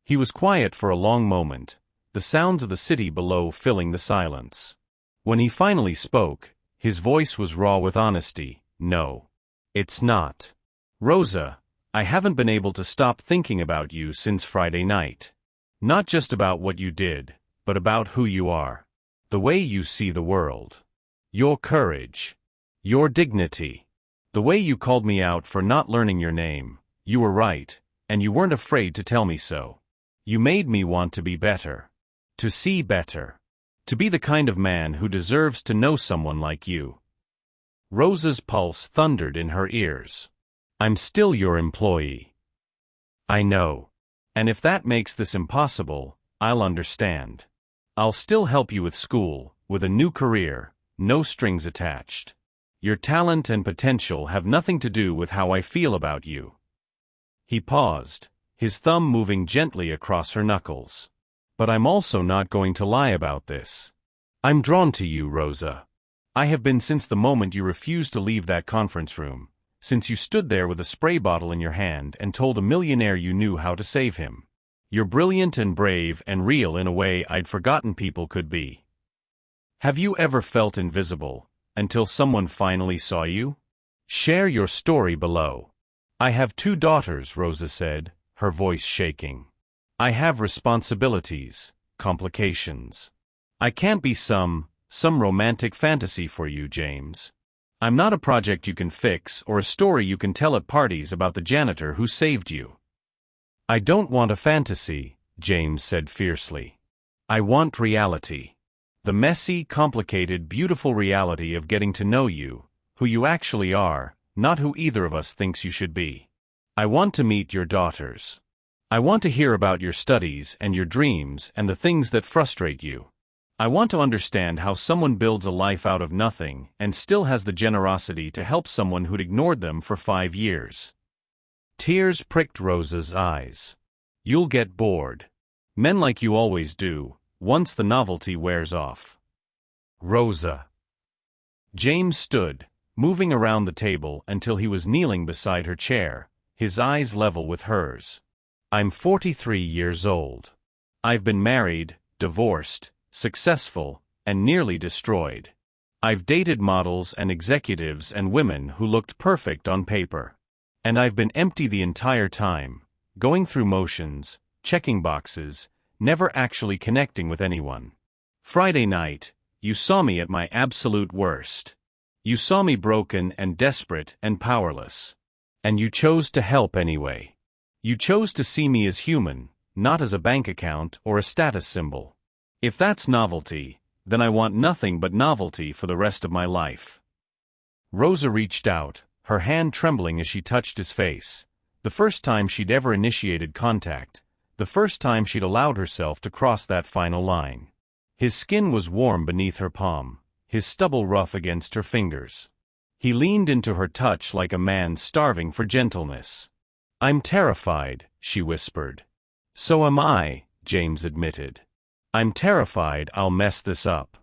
He was quiet for a long moment, the sounds of the city below filling the silence. When he finally spoke, his voice was raw with honesty. No. It's not. Rosa, I haven't been able to stop thinking about you since Friday night. Not just about what you did, but about who you are. The way you see the world. Your courage. Your dignity. The way you called me out for not learning your name. You were right, and you weren't afraid to tell me so. You made me want to be better. To see better. To be the kind of man who deserves to know someone like you. Rosa's pulse thundered in her ears. I'm still your employee. I know. And if that makes this impossible, I'll understand. I'll still help you with school, with a new career, no strings attached. Your talent and potential have nothing to do with how I feel about you. He paused, his thumb moving gently across her knuckles. But I'm also not going to lie about this. I'm drawn to you, Rosa. I have been since the moment you refused to leave that conference room, since you stood there with a spray bottle in your hand and told a millionaire you knew how to save him. You're brilliant and brave and real in a way I'd forgotten people could be. Have you ever felt invisible, until someone finally saw you? Share your story below. I have 2 daughters, Rosa said, her voice shaking. I have responsibilities, complications. I can't be some romantic fantasy for you, James. I'm not a project you can fix or a story you can tell at parties about the janitor who saved you. I don't want a fantasy, James said fiercely. I want reality. The messy, complicated, beautiful reality of getting to know you, who you actually are, not who either of us thinks you should be. I want to meet your daughters. I want to hear about your studies and your dreams and the things that frustrate you. I want to understand how someone builds a life out of nothing and still has the generosity to help someone who'd ignored them for 5 years. Tears pricked Rosa's eyes. You'll get bored. Men like you always do, once the novelty wears off. Rosa. James stood, moving around the table until he was kneeling beside her chair, his eyes level with hers. I'm 43 years old. I've been married, divorced, successful, and nearly destroyed. I've dated models and executives and women who looked perfect on paper. And I've been empty the entire time, going through motions, checking boxes, never actually connecting with anyone. Friday night, you saw me at my absolute worst. You saw me broken and desperate and powerless. And you chose to help anyway. You chose to see me as human, not as a bank account or a status symbol. If that's novelty, then I want nothing but novelty for the rest of my life. Rosa reached out, her hand trembling as she touched his face, the first time she'd ever initiated contact, the first time she'd allowed herself to cross that final line. His skin was warm beneath her palm, his stubble rough against her fingers. He leaned into her touch like a man starving for gentleness. I'm terrified, she whispered. So am I, James admitted. I'm terrified I'll mess this up.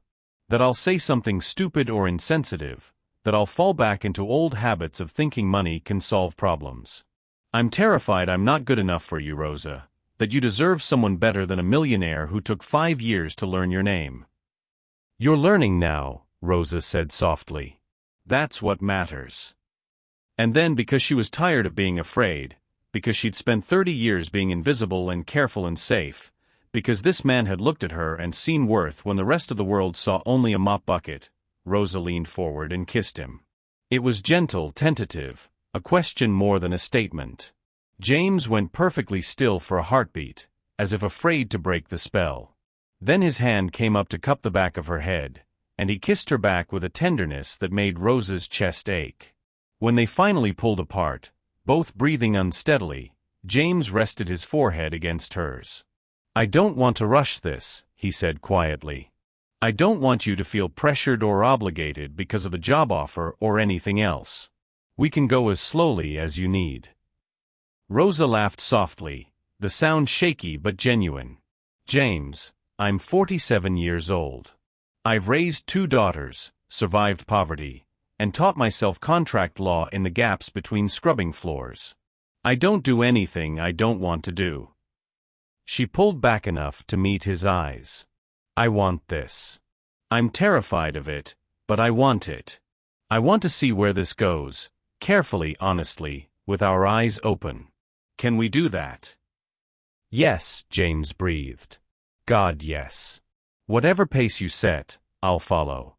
That I'll say something stupid or insensitive, that I'll fall back into old habits of thinking money can solve problems. I'm terrified I'm not good enough for you, Rosa, that you deserve someone better than a millionaire who took 5 years to learn your name. You're learning now, Rosa said softly. That's what matters. And then, because she was tired of being afraid, because she'd spent 30 years being invisible and careful and safe, because this man had looked at her and seen worth when the rest of the world saw only a mop bucket, Rosa leaned forward and kissed him. It was gentle, tentative, a question more than a statement. James went perfectly still for a heartbeat, as if afraid to break the spell. Then his hand came up to cup the back of her head, and he kissed her back with a tenderness that made Rosa's chest ache. When they finally pulled apart, both breathing unsteadily, James rested his forehead against hers. I don't want to rush this, he said quietly. I don't want you to feel pressured or obligated because of the job offer or anything else. We can go as slowly as you need. Rosa laughed softly, the sound shaky but genuine. James, I'm 47 years old. I've raised 2 daughters, survived poverty, and taught myself contract law in the gaps between scrubbing floors. I don't do anything I don't want to do. She pulled back enough to meet his eyes. I want this. I'm terrified of it, but I want it. I want to see where this goes, carefully, honestly, with our eyes open. Can we do that? Yes, James breathed. God, yes. Whatever pace you set, I'll follow.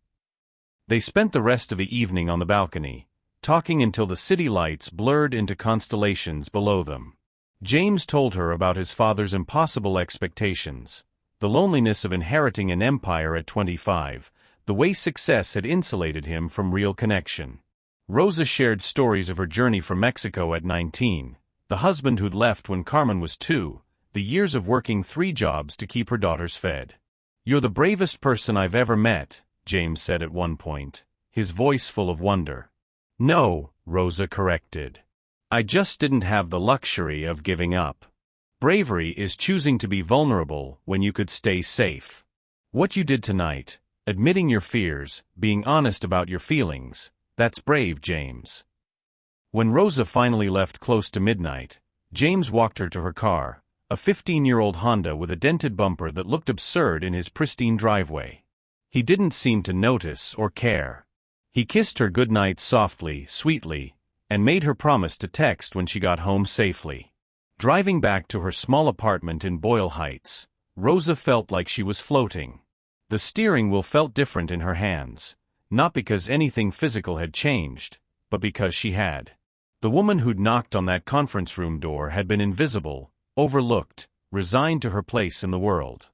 They spent the rest of the evening on the balcony, talking until the city lights blurred into constellations below them. James told her about his father's impossible expectations, the loneliness of inheriting an empire at 25, the way success had insulated him from real connection. Rosa shared stories of her journey from Mexico at 19, the husband who'd left when Carmen was 2, the years of working 3 jobs to keep her daughters fed. "You're the bravest person I've ever met," James said at one point, his voice full of wonder. "No," Rosa corrected. "I just didn't have the luxury of giving up. Bravery is choosing to be vulnerable when you could stay safe. What you did tonight, admitting your fears, being honest about your feelings, that's brave, James." When Rosa finally left close to midnight, James walked her to her car, a 15-year-old Honda with a dented bumper that looked absurd in his pristine driveway. He didn't seem to notice or care. He kissed her goodnight softly, sweetly, and made her promise to text when she got home safely. Driving back to her small apartment in Boyle Heights, Rosa felt like she was floating. The steering wheel felt different in her hands, not because anything physical had changed, but because she had. The woman who'd knocked on that conference room door had been invisible, overlooked, resigned to her place in the world.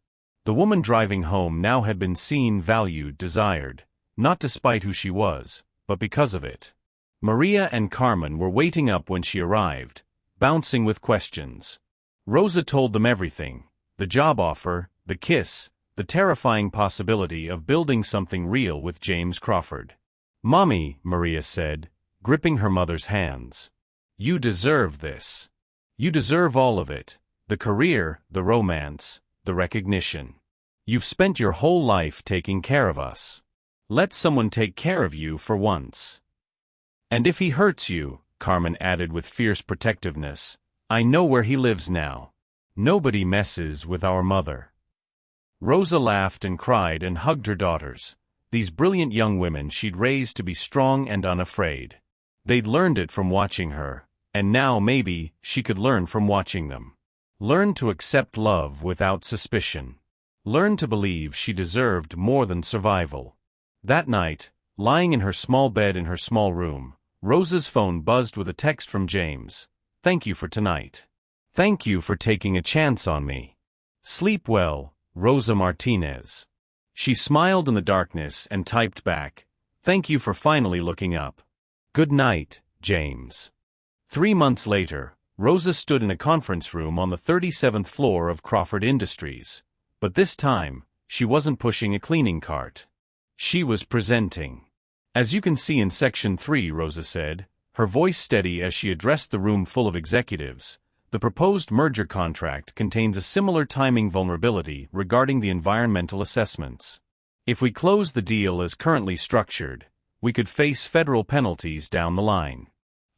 The woman driving home now had been seen, valued, desired, not despite who she was, but because of it. Maria and Carmen were waiting up when she arrived, bouncing with questions. Rosa told them everything: the job offer, the kiss, the terrifying possibility of building something real with James Crawford. "Mommy," Maria said, gripping her mother's hands, "you deserve this. You deserve all of it, the career, the romance, the recognition. You've spent your whole life taking care of us. Let someone take care of you for once. And if he hurts you," Carmen added with fierce protectiveness, "I know where he lives now. Nobody messes with our mother." Rosa laughed and cried and hugged her daughters, these brilliant young women she'd raised to be strong and unafraid. They'd learned it from watching her, and now maybe she could learn from watching them. Learn to accept love without suspicion. Learn to believe she deserved more than survival. That night, lying in her small bed in her small room, Rosa's phone buzzed with a text from James. "Thank you for tonight. Thank you for taking a chance on me. Sleep well, Rosa Martinez." She smiled in the darkness and typed back, "Thank you for finally looking up. Good night, James." 3 months later, Rosa stood in a conference room on the 37th floor of Crawford Industries. But this time, she wasn't pushing a cleaning cart. She was presenting. "As you can see in Section 3, Rosa said, her voice steady as she addressed the room full of executives, "the proposed merger contract contains a similar timing vulnerability regarding the environmental assessments. If we close the deal as currently structured, we could face federal penalties down the line.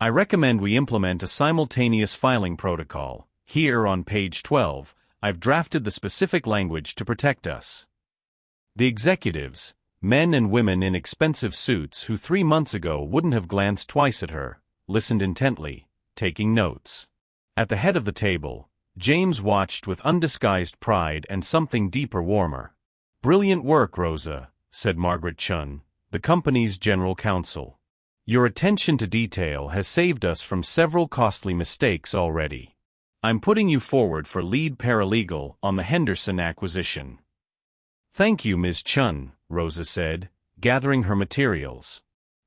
I recommend we implement a simultaneous filing protocol. Here on page 12, I've drafted the specific language to protect us." The executives, men and women in expensive suits who 3 months ago wouldn't have glanced twice at her, listened intently, taking notes. At the head of the table, James watched with undisguised pride and something deeper, warmer. "Brilliant work, Rosa," said Margaret Chun, the company's general counsel. "Your attention to detail has saved us from several costly mistakes already. I'm putting you forward for lead paralegal on the Henderson acquisition." "Thank you, Ms. Chun," Rosa said, gathering her materials.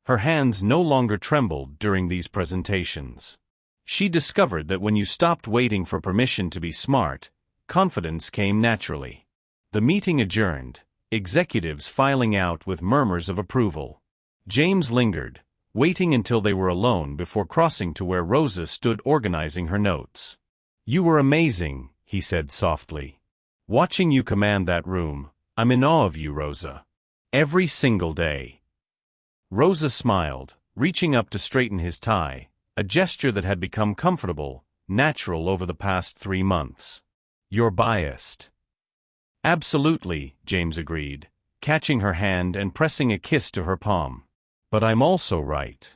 Her hands no longer trembled during these presentations. She discovered that when you stopped waiting for permission to be smart, confidence came naturally. The meeting adjourned, executives filing out with murmurs of approval. James lingered, waiting until they were alone before crossing to where Rosa stood organizing her notes. "You were amazing," he said softly. "Watching you command that room, I'm in awe of you, Rosa. Every single day." Rosa smiled, reaching up to straighten his tie, a gesture that had become comfortable, natural over the past 3 months. "You're biased." "Absolutely," James agreed, catching her hand and pressing a kiss to her palm. "But I'm also right."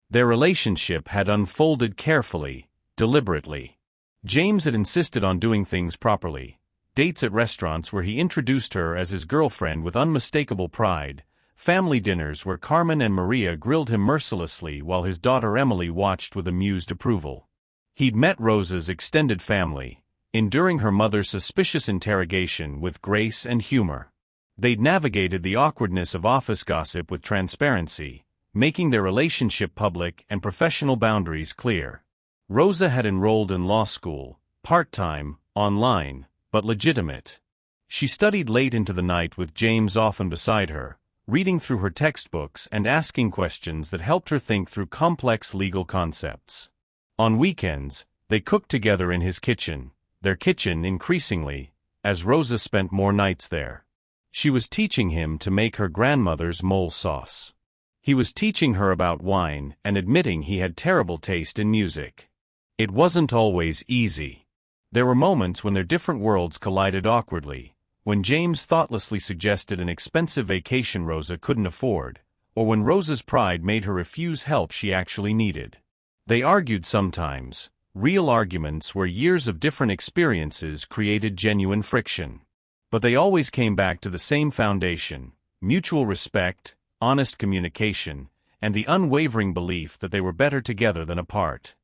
Their relationship had unfolded carefully, deliberately. James had insisted on doing things properly. Dates at restaurants where he introduced her as his girlfriend with unmistakable pride, family dinners where Carmen and Maria grilled him mercilessly while his daughter Emily watched with amused approval. He'd met Rosa's extended family, enduring her mother's suspicious interrogation with grace and humor. They'd navigated the awkwardness of office gossip with transparency, making their relationship public and professional boundaries clear. Rosa had enrolled in law school, part-time, online, but legitimate. She studied late into the night with James often beside her, reading through her textbooks and asking questions that helped her think through complex legal concepts. On weekends, they cooked together in his kitchen, their kitchen increasingly, as Rosa spent more nights there. She was teaching him to make her grandmother's mole sauce. He was teaching her about wine and admitting he had terrible taste in music. It wasn't always easy. There were moments when their different worlds collided awkwardly, when James thoughtlessly suggested an expensive vacation Rosa couldn't afford, or when Rosa's pride made her refuse help she actually needed. They argued sometimes, real arguments where years of different experiences created genuine friction. But they always came back to the same foundation: mutual respect, honest communication, and the unwavering belief that they were better together than apart.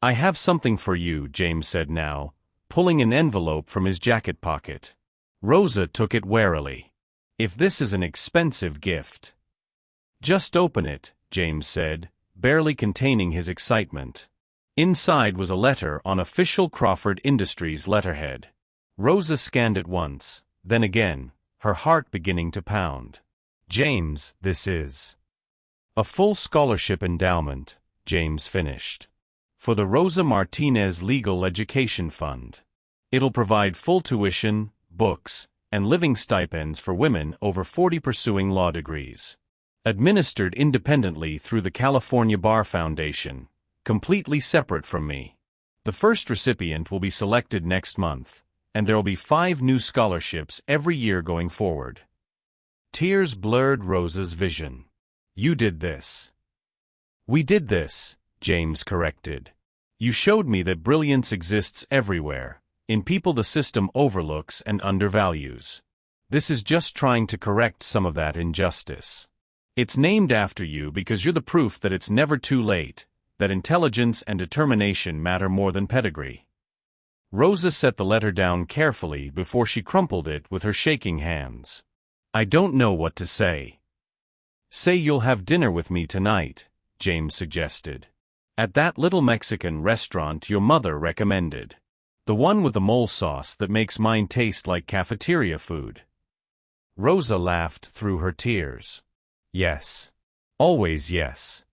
"I have something for you," James said now, pulling an envelope from his jacket pocket. Rosa took it warily. "If this is an expensive gift." "Just open it," James said, barely containing his excitement. Inside was a letter on official Crawford Industries letterhead. Rosa scanned it once, then again, her heart beginning to pound. "James, this is a full scholarship endowment," James finished, "for the Rosa Martinez Legal Education Fund. It'll provide full tuition, books, and living stipends for women over 40 pursuing law degrees. Administered independently through the California Bar Foundation, completely separate from me. The first recipient will be selected next month, and there'll be 5 new scholarships every year going forward." Tears blurred Rosa's vision. "You did this." "We did this," James corrected. "You showed me that brilliance exists everywhere, in people the system overlooks and undervalues. This is just trying to correct some of that injustice. It's named after you because you're the proof that it's never too late, that intelligence and determination matter more than pedigree." Rosa set the letter down carefully before she crumpled it with her shaking hands. "I don't know what to say." "Say you'll have dinner with me tonight," James suggested. "At that little Mexican restaurant your mother recommended. The one with the mole sauce that makes mine taste like cafeteria food." Rosa laughed through her tears. "Yes. Always yes."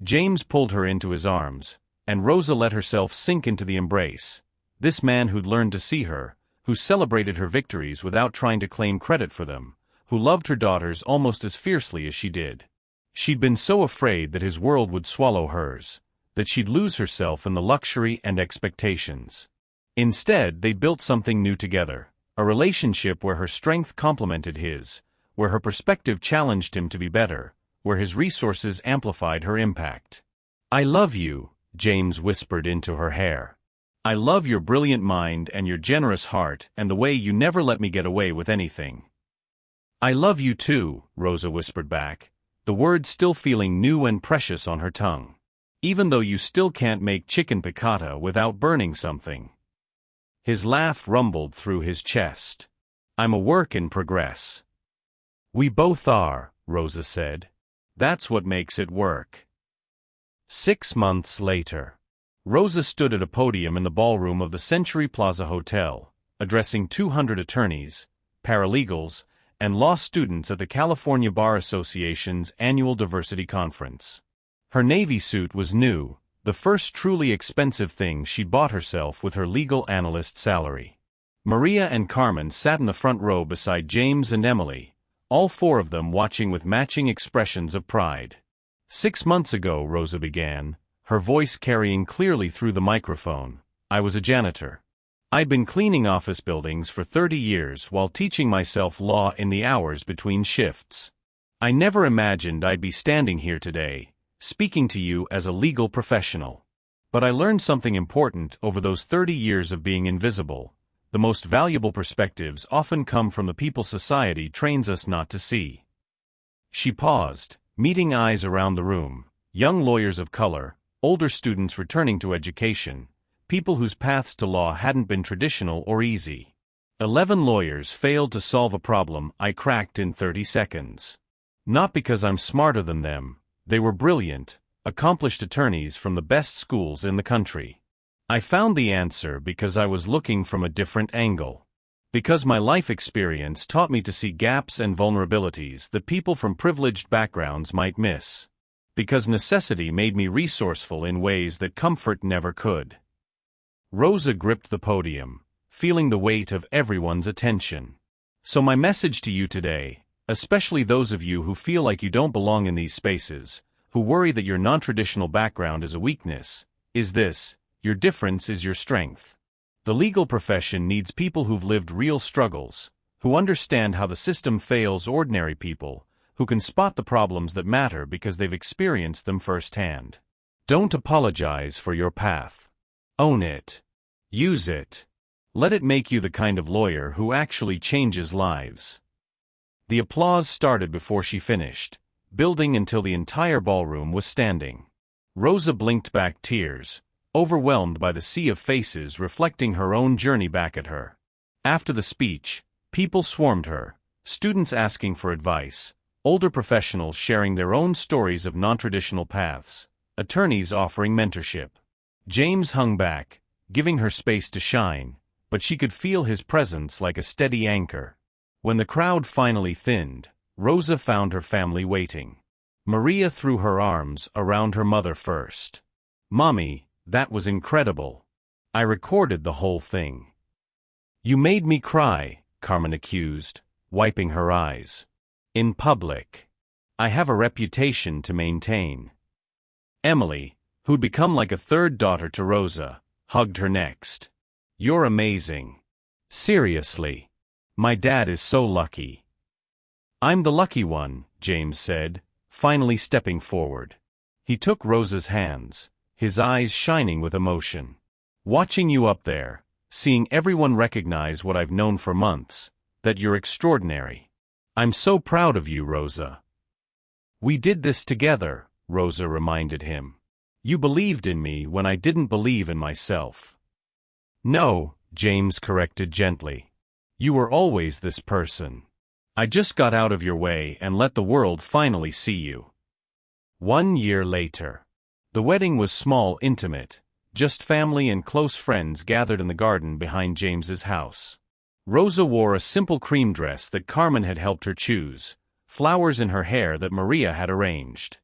James pulled her into his arms, and Rosa let herself sink into the embrace. This man who'd learned to see her, who celebrated her victories without trying to claim credit for them, who loved her daughters almost as fiercely as she did. She'd been so afraid that his world would swallow hers, that she'd lose herself in the luxury and expectations. Instead, they built something new together, a relationship where her strength complemented his, where her perspective challenged him to be better, where his resources amplified her impact. "I love you," James whispered into her hair. "I love your brilliant mind and your generous heart and the way you never let me get away with anything." "I love you too," Rosa whispered back, the words still feeling new and precious on her tongue. "Even though you still can't make chicken piccata without burning something." His laugh rumbled through his chest. "I'm a work in progress." "We both are," Rosa said. "That's what makes it work." 6 months later, Rosa stood at a podium in the ballroom of the Century Plaza Hotel, addressing 200 attorneys, paralegals, and law students at the California Bar Association's annual diversity conference. Her navy suit was new, the first truly expensive thing she'd bought herself with her legal analyst salary. Maria and Carmen sat in the front row beside James and Emily, all 4 of them watching with matching expressions of pride. "6 months ago," Rosa began, her voice carrying clearly through the microphone, "I was a janitor. I'd been cleaning office buildings for 30 years while teaching myself law in the hours between shifts. I never imagined I'd be standing here today, speaking to you as a legal professional. But I learned something important over those 30 years of being invisible. The most valuable perspectives often come from the people society trains us not to see." She paused, meeting eyes around the room, young lawyers of color, older students returning to education, people whose paths to law hadn't been traditional or easy. 11 lawyers failed to solve a problem I cracked in 30 seconds. Not because I'm smarter than them, they were brilliant, accomplished attorneys from the best schools in the country. I found the answer because I was looking from a different angle. Because my life experience taught me to see gaps and vulnerabilities that people from privileged backgrounds might miss. Because necessity made me resourceful in ways that comfort never could. Rosa gripped the podium, feeling the weight of everyone's attention. So my message to you today, especially those of you who feel like you don't belong in these spaces, who worry that your non-traditional background is a weakness, is this: your difference is your strength. The legal profession needs people who've lived real struggles, who understand how the system fails ordinary people, who can spot the problems that matter because they've experienced them firsthand. Don't apologize for your path. Own it. Use it. Let it make you the kind of lawyer who actually changes lives. The applause started before she finished, building until the entire ballroom was standing. Rosa blinked back tears, overwhelmed by the sea of faces reflecting her own journey back at her. After the speech, people swarmed her, students asking for advice, older professionals sharing their own stories of non-traditional paths, attorneys offering mentorship. James hung back, giving her space to shine, but she could feel his presence like a steady anchor. When the crowd finally thinned, Rosa found her family waiting. Maria threw her arms around her mother first. "Mommy, that was incredible. I recorded the whole thing." "You made me cry," Carmen accused, wiping her eyes. "In public. I have a reputation to maintain." Emily, who'd become like a third daughter to Rosa, hugged her next. "You're amazing. Seriously. My dad is so lucky." "I'm the lucky one," James said, finally stepping forward. He took Rosa's hands, his eyes shining with emotion. "Watching you up there, seeing everyone recognize what I've known for months, that you're extraordinary. I'm so proud of you, Rosa." "We did this together," Rosa reminded him. "You believed in me when I didn't believe in myself." "No," James corrected gently. "You were always this person. I just got out of your way and let the world finally see you." 1 year later. The wedding was small, intimate, just family and close friends gathered in the garden behind James's house. Rosa wore a simple cream dress that Carmen had helped her choose, flowers in her hair that Maria had arranged.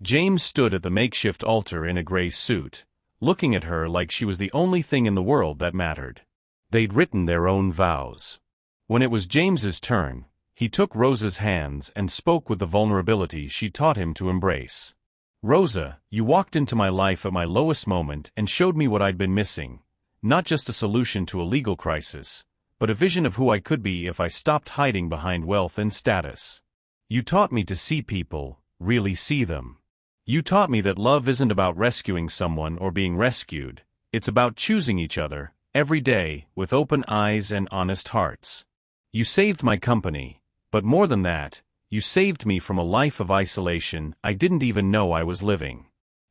James stood at the makeshift altar in a gray suit, looking at her like she was the only thing in the world that mattered. They'd written their own vows. When it was James's turn, he took Rosa's hands and spoke with the vulnerability she taught him to embrace. "Rosa, you walked into my life at my lowest moment and showed me what I'd been missing, not just a solution to a legal crisis, but a vision of who I could be if I stopped hiding behind wealth and status. You taught me to see people, really see them. You taught me that love isn't about rescuing someone or being rescued, it's about choosing each other, every day, with open eyes and honest hearts. You saved my company, but more than that, you saved me from a life of isolation I didn't even know I was living.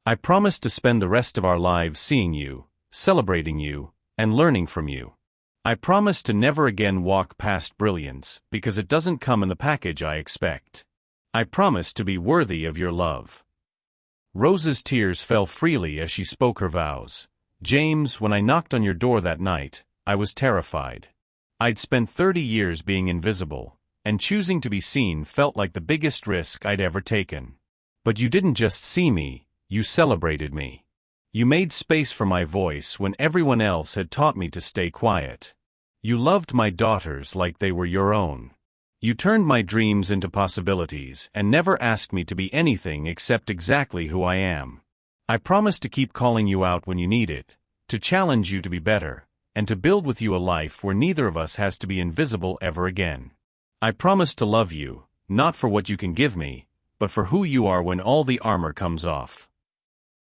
I promised to spend the rest of our lives seeing you, celebrating you, and learning from you. I promised to never again walk past brilliance, because it doesn't come in the package I expect. I promised to be worthy of your love." Rosa's tears fell freely as she spoke her vows. "James, when I knocked on your door that night, I was terrified. I'd spent 30 years being invisible, and choosing to be seen felt like the biggest risk I'd ever taken. But you didn't just see me, you celebrated me. You made space for my voice when everyone else had taught me to stay quiet. You loved my daughters like they were your own. You turned my dreams into possibilities and never asked me to be anything except exactly who I am. I promise to keep calling you out when you need it, to challenge you to be better, and to build with you a life where neither of us has to be invisible ever again. I promise to love you, not for what you can give me, but for who you are when all the armor comes off."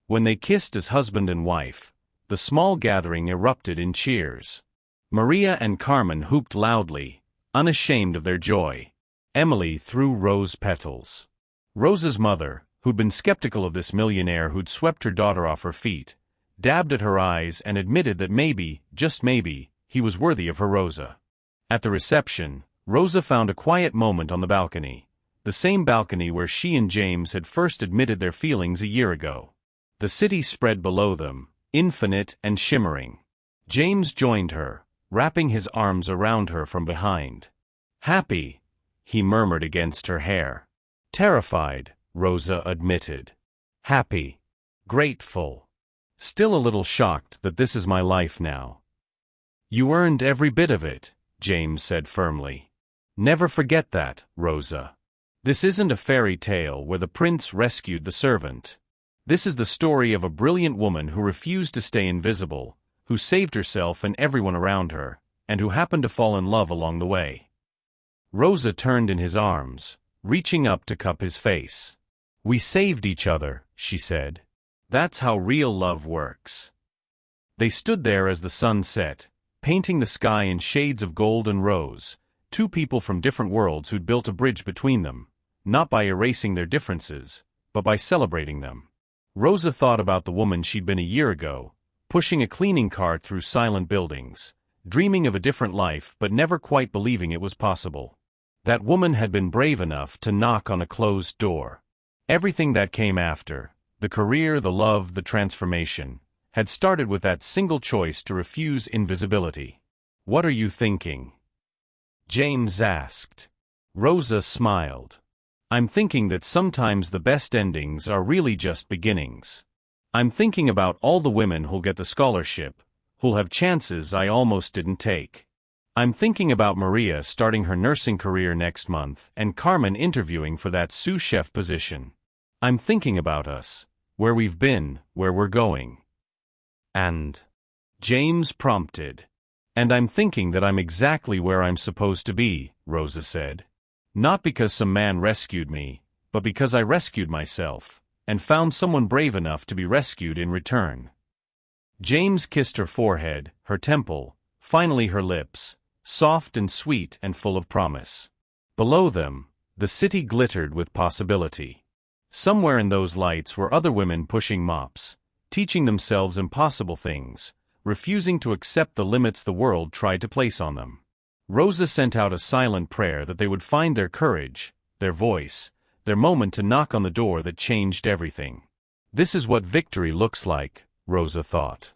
When they kissed as husband and wife, the small gathering erupted in cheers. Maria and Carmen whooped loudly, unashamed of their joy. Emily threw rose petals. Rosa's mother, who'd been skeptical of this millionaire who'd swept her daughter off her feet, dabbed at her eyes and admitted that maybe, just maybe, he was worthy of her Rosa. At the reception, Rosa found a quiet moment on the balcony. The same balcony where she and James had first admitted their feelings a year ago. The city spread below them, infinite and shimmering. James joined her, wrapping his arms around her from behind. "Happy," he murmured against her hair. "Terrified," Rosa admitted. "Happy. Grateful. Still a little shocked that this is my life now." "You earned every bit of it," James said firmly. "Never forget that, Rosa. This isn't a fairy tale where the prince rescued the servant. This is the story of a brilliant woman who refused to stay invisible, who saved herself and everyone around her, and who happened to fall in love along the way." Rosa turned in his arms, reaching up to cup his face. "We saved each other," she said. "That's how real love works." They stood there as the sun set, painting the sky in shades of gold and rose, two people from different worlds who'd built a bridge between them, not by erasing their differences, but by celebrating them. Rosa thought about the woman she'd been a year ago, pushing a cleaning cart through silent buildings, dreaming of a different life but never quite believing it was possible. That woman had been brave enough to knock on a closed door. Everything that came after, the career, the love, the transformation, had started with that single choice to refuse invisibility. "What are you thinking?" James asked. Rosa smiled. "I'm thinking that sometimes the best endings are really just beginnings. I'm thinking about all the women who'll get the scholarship, who'll have chances I almost didn't take. I'm thinking about Maria starting her nursing career next month and Carmen interviewing for that sous chef position. I'm thinking about us, where we've been, where we're going." "And?" James prompted. "And I'm thinking that I'm exactly where I'm supposed to be," Rosa said. "Not because some man rescued me, but because I rescued myself, and found someone brave enough to be rescued in return." James kissed her forehead, her temple, finally her lips, soft and sweet and full of promise. Below them, the city glittered with possibility. Somewhere in those lights were other women pushing mops, teaching themselves impossible things, refusing to accept the limits the world tried to place on them. Rosa sent out a silent prayer that they would find their courage, their voice, their moment to knock on the door that changed everything. This is what victory looks like, Rosa thought.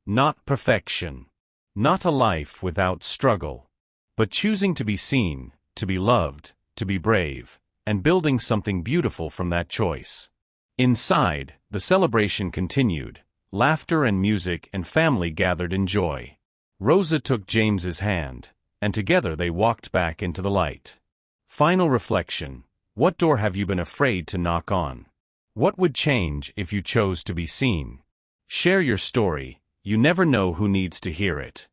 Not perfection. Not a life without struggle. But choosing to be seen, to be loved, to be brave, and building something beautiful from that choice. Inside, the celebration continued. Laughter and music and family gathered in joy. Rosa took James's hand, and together they walked back into the light. Final reflection. What door have you been afraid to knock on? What would change if you chose to be seen? Share your story. You never know who needs to hear it.